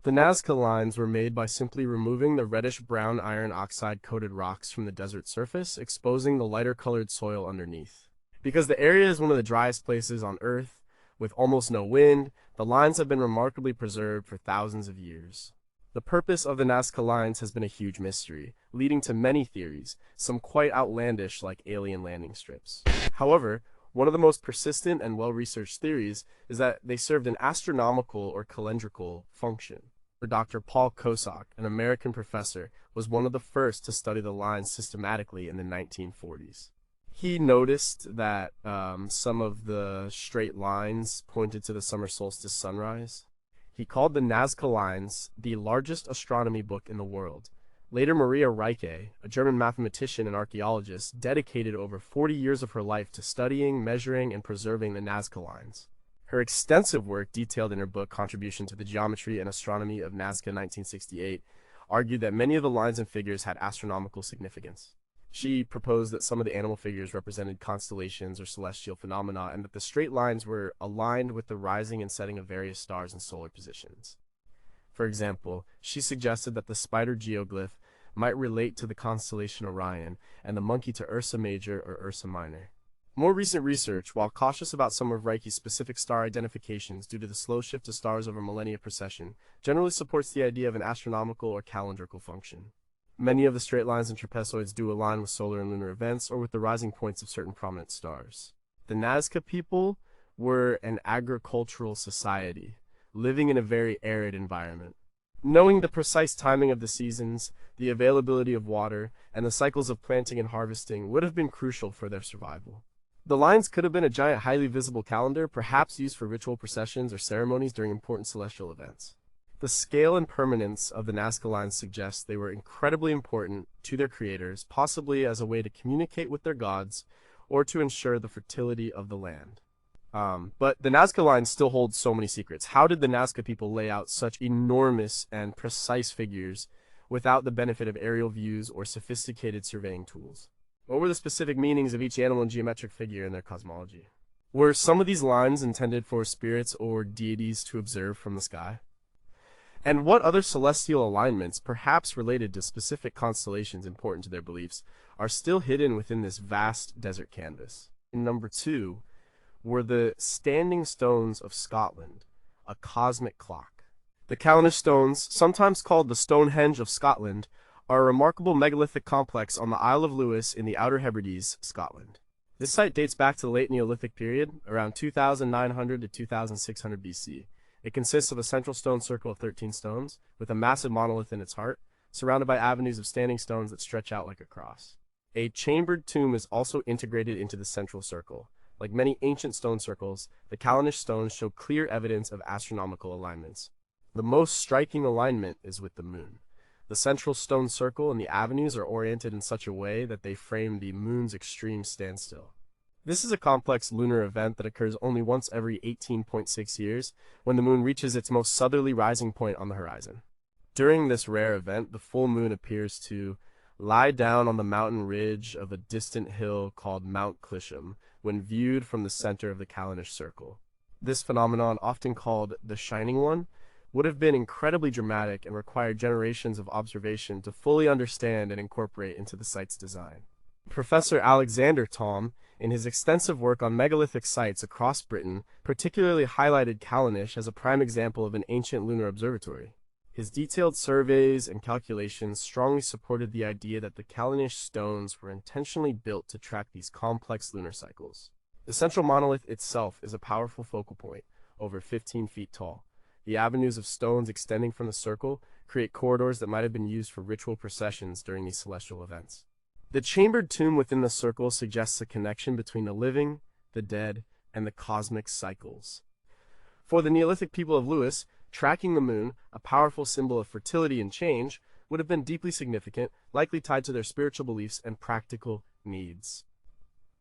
The Nazca lines were made by simply removing the reddish-brown iron oxide-coated rocks from the desert surface, exposing the lighter-colored soil underneath. Because the area is one of the driest places on Earth, with almost no wind, the lines have been remarkably preserved for thousands of years. The purpose of the Nazca lines has been a huge mystery, leading to many theories, some quite outlandish like alien landing strips. However, one of the most persistent and well-researched theories is that they served an astronomical or calendrical function. Dr. Paul Kosak, an American professor, was one of the first to study the lines systematically in the 1940s. He noticed that some of the straight lines pointed to the summer solstice sunrise. He called the Nazca lines the largest astronomy book in the world. Later, Maria Ricke, a German mathematician and archaeologist, dedicated over 40 years of her life to studying, measuring, and preserving the Nazca lines. Her extensive work, detailed in her book Contribution to the Geometry and Astronomy of Nazca 1968, argued that many of the lines and figures had astronomical significance. She proposed that some of the animal figures represented constellations or celestial phenomena, and that the straight lines were aligned with the rising and setting of various stars and solar positions. For example, she suggested that the spider geoglyph might relate to the constellation Orion, and the monkey to Ursa Major or Ursa Minor. More recent research, while cautious about some of Ricke's specific star identifications due to the slow shift of stars over millennia precession, generally supports the idea of an astronomical or calendrical function. Many of the straight lines and trapezoids do align with solar and lunar events or with the rising points of certain prominent stars. The Nazca people were an agricultural society, living in a very arid environment. Knowing the precise timing of the seasons, the availability of water, and the cycles of planting and harvesting would have been crucial for their survival. The lines could have been a giant, highly visible calendar, perhaps used for ritual processions or ceremonies during important celestial events. The scale and permanence of the Nazca lines suggests they were incredibly important to their creators, possibly as a way to communicate with their gods or to ensure the fertility of the land. But the Nazca lines still hold so many secrets. How did the Nazca people lay out such enormous and precise figures without the benefit of aerial views or sophisticated surveying tools? What were the specific meanings of each animal and geometric figure in their cosmology? Were some of these lines intended for spirits or deities to observe from the sky? And what other celestial alignments, perhaps related to specific constellations important to their beliefs, are still hidden within this vast desert canvas? And number 2 were the Standing Stones of Scotland, a cosmic clock. The Callanish stones, sometimes called the Stonehenge of Scotland, are a remarkable megalithic complex on the Isle of Lewis in the Outer Hebrides, Scotland. This site dates back to the late Neolithic period, around 2900 to 2600 BC. It consists of a central stone circle of 13 stones, with a massive monolith in its heart, surrounded by avenues of standing stones that stretch out like a cross. A chambered tomb is also integrated into the central circle. Like many ancient stone circles, the Callanish stones show clear evidence of astronomical alignments. The most striking alignment is with the moon. The central stone circle and the avenues are oriented in such a way that they frame the moon's extreme standstill. This is a complex lunar event that occurs only once every 18.6 years, when the moon reaches its most southerly rising point on the horizon. During this rare event, the full moon appears to lie down on the mountain ridge of a distant hill called Mount Clisham when viewed from the center of the Callanish circle. This phenomenon, often called the Shining One, would have been incredibly dramatic and required generations of observation to fully understand and incorporate into the site's design. Professor Alexander Thom, in his extensive work on megalithic sites across Britain, particularly highlighted Callanish as a prime example of an ancient lunar observatory. His detailed surveys and calculations strongly supported the idea that the Callanish stones were intentionally built to track these complex lunar cycles. The central monolith itself is a powerful focal point, over 15 feet tall. The avenues of stones extending from the circle create corridors that might have been used for ritual processions during these celestial events. The chambered tomb within the circle suggests a connection between the living, the dead, and the cosmic cycles. For the Neolithic people of Lewis, tracking the moon, a powerful symbol of fertility and change, would have been deeply significant, likely tied to their spiritual beliefs and practical needs.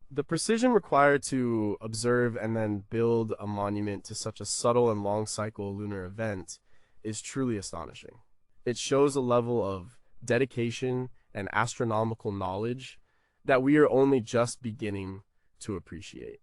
The precision required to observe and then build a monument to such a subtle and long cycle lunar event is truly astonishing. It shows a level of dedication and astronomical knowledge that we are only just beginning to appreciate.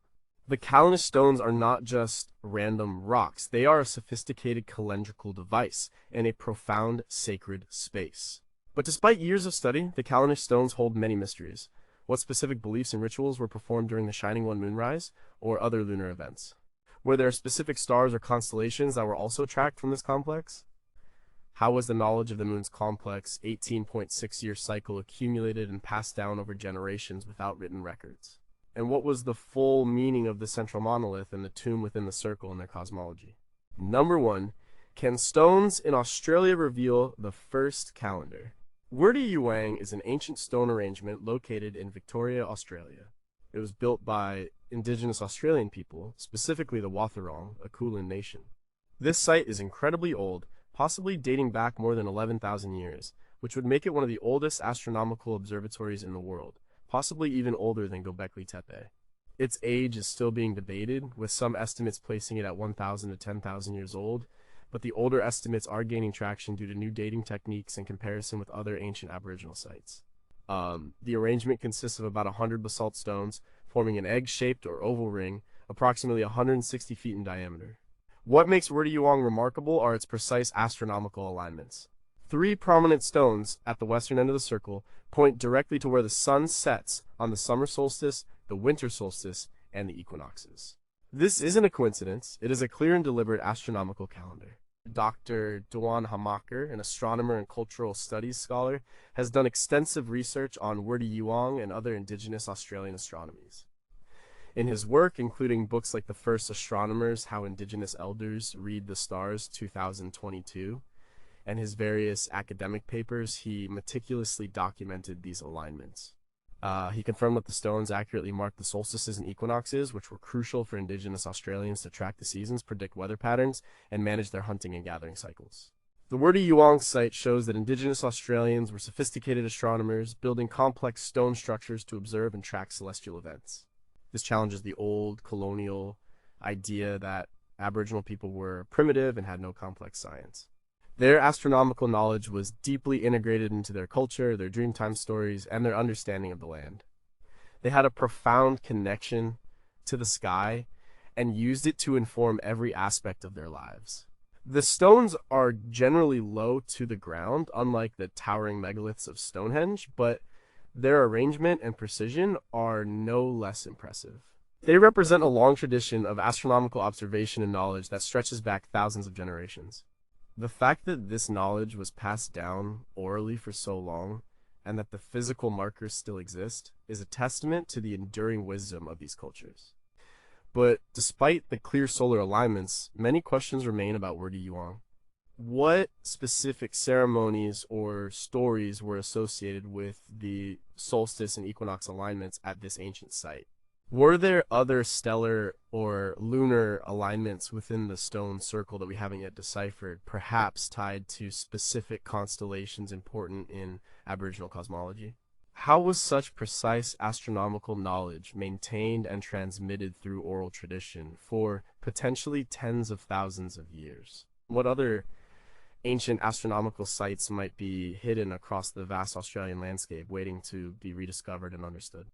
The Callanish stones are not just random rocks, they are a sophisticated calendrical device and a profound sacred space. But despite years of study, the Callanish stones hold many mysteries. What specific beliefs and rituals were performed during the Shining One moonrise or other lunar events? Were there specific stars or constellations that were also tracked from this complex? How was the knowledge of the moon's complex 18.6-year cycle accumulated and passed down over generations without written records? And what was the full meaning of the central monolith and the tomb within the circle in their cosmology? Number 1, can stones in Australia reveal the first calendar? Wurdi Yuang is an ancient stone arrangement located in Victoria, Australia. It was built by indigenous Australian people, specifically the Wathaurong, a Kulin nation. This site is incredibly old, possibly dating back more than 11,000 years, which would make it one of the oldest astronomical observatories in the world, possibly even older than Göbekli Tepe. Its age is still being debated, with some estimates placing it at 1,000 to 10,000 years old, but the older estimates are gaining traction due to new dating techniques in comparison with other ancient Aboriginal sites. The arrangement consists of about 100 basalt stones, forming an egg-shaped or oval ring, approximately 160 feet in diameter. What makes Wurdi Yuang remarkable are its precise astronomical alignments. 3 prominent stones at the western end of the circle point directly to where the sun sets on the summer solstice, the winter solstice, and the equinoxes. This isn't a coincidence, it is a clear and deliberate astronomical calendar. Dr. Duan Hamaker, an astronomer and cultural studies scholar, has done extensive research on Wurdi Yuang and other indigenous Australian astronomies. In his work, including books like The First Astronomers, How Indigenous Elders Read the Stars 2022, and his various academic papers, he meticulously documented these alignments. He confirmed that the stones accurately marked the solstices and equinoxes, which were crucial for indigenous Australians to track the seasons, predict weather patterns, and manage their hunting and gathering cycles. The Wurdi Yuang site shows that indigenous Australians were sophisticated astronomers, building complex stone structures to observe and track celestial events. This challenges the old colonial idea that Aboriginal people were primitive and had no complex science. Their astronomical knowledge was deeply integrated into their culture, their Dreamtime stories, and their understanding of the land. They had a profound connection to the sky and used it to inform every aspect of their lives. The stones are generally low to the ground, unlike the towering megaliths of Stonehenge, but their arrangement and precision are no less impressive. They represent a long tradition of astronomical observation and knowledge that stretches back thousands of generations. The fact that this knowledge was passed down orally for so long, and that the physical markers still exist, is a testament to the enduring wisdom of these cultures. But despite the clear solar alignments, many questions remain about Wurdi Yuang. What specific ceremonies or stories were associated with the solstice and equinox alignments at this ancient site? Were there other stellar or lunar alignments within the stone circle that we haven't yet deciphered, perhaps tied to specific constellations important in Aboriginal cosmology? How was such precise astronomical knowledge maintained and transmitted through oral tradition for potentially tens of thousands of years? What other ancient astronomical sites might be hidden across the vast Australian landscape, waiting to be rediscovered and understood?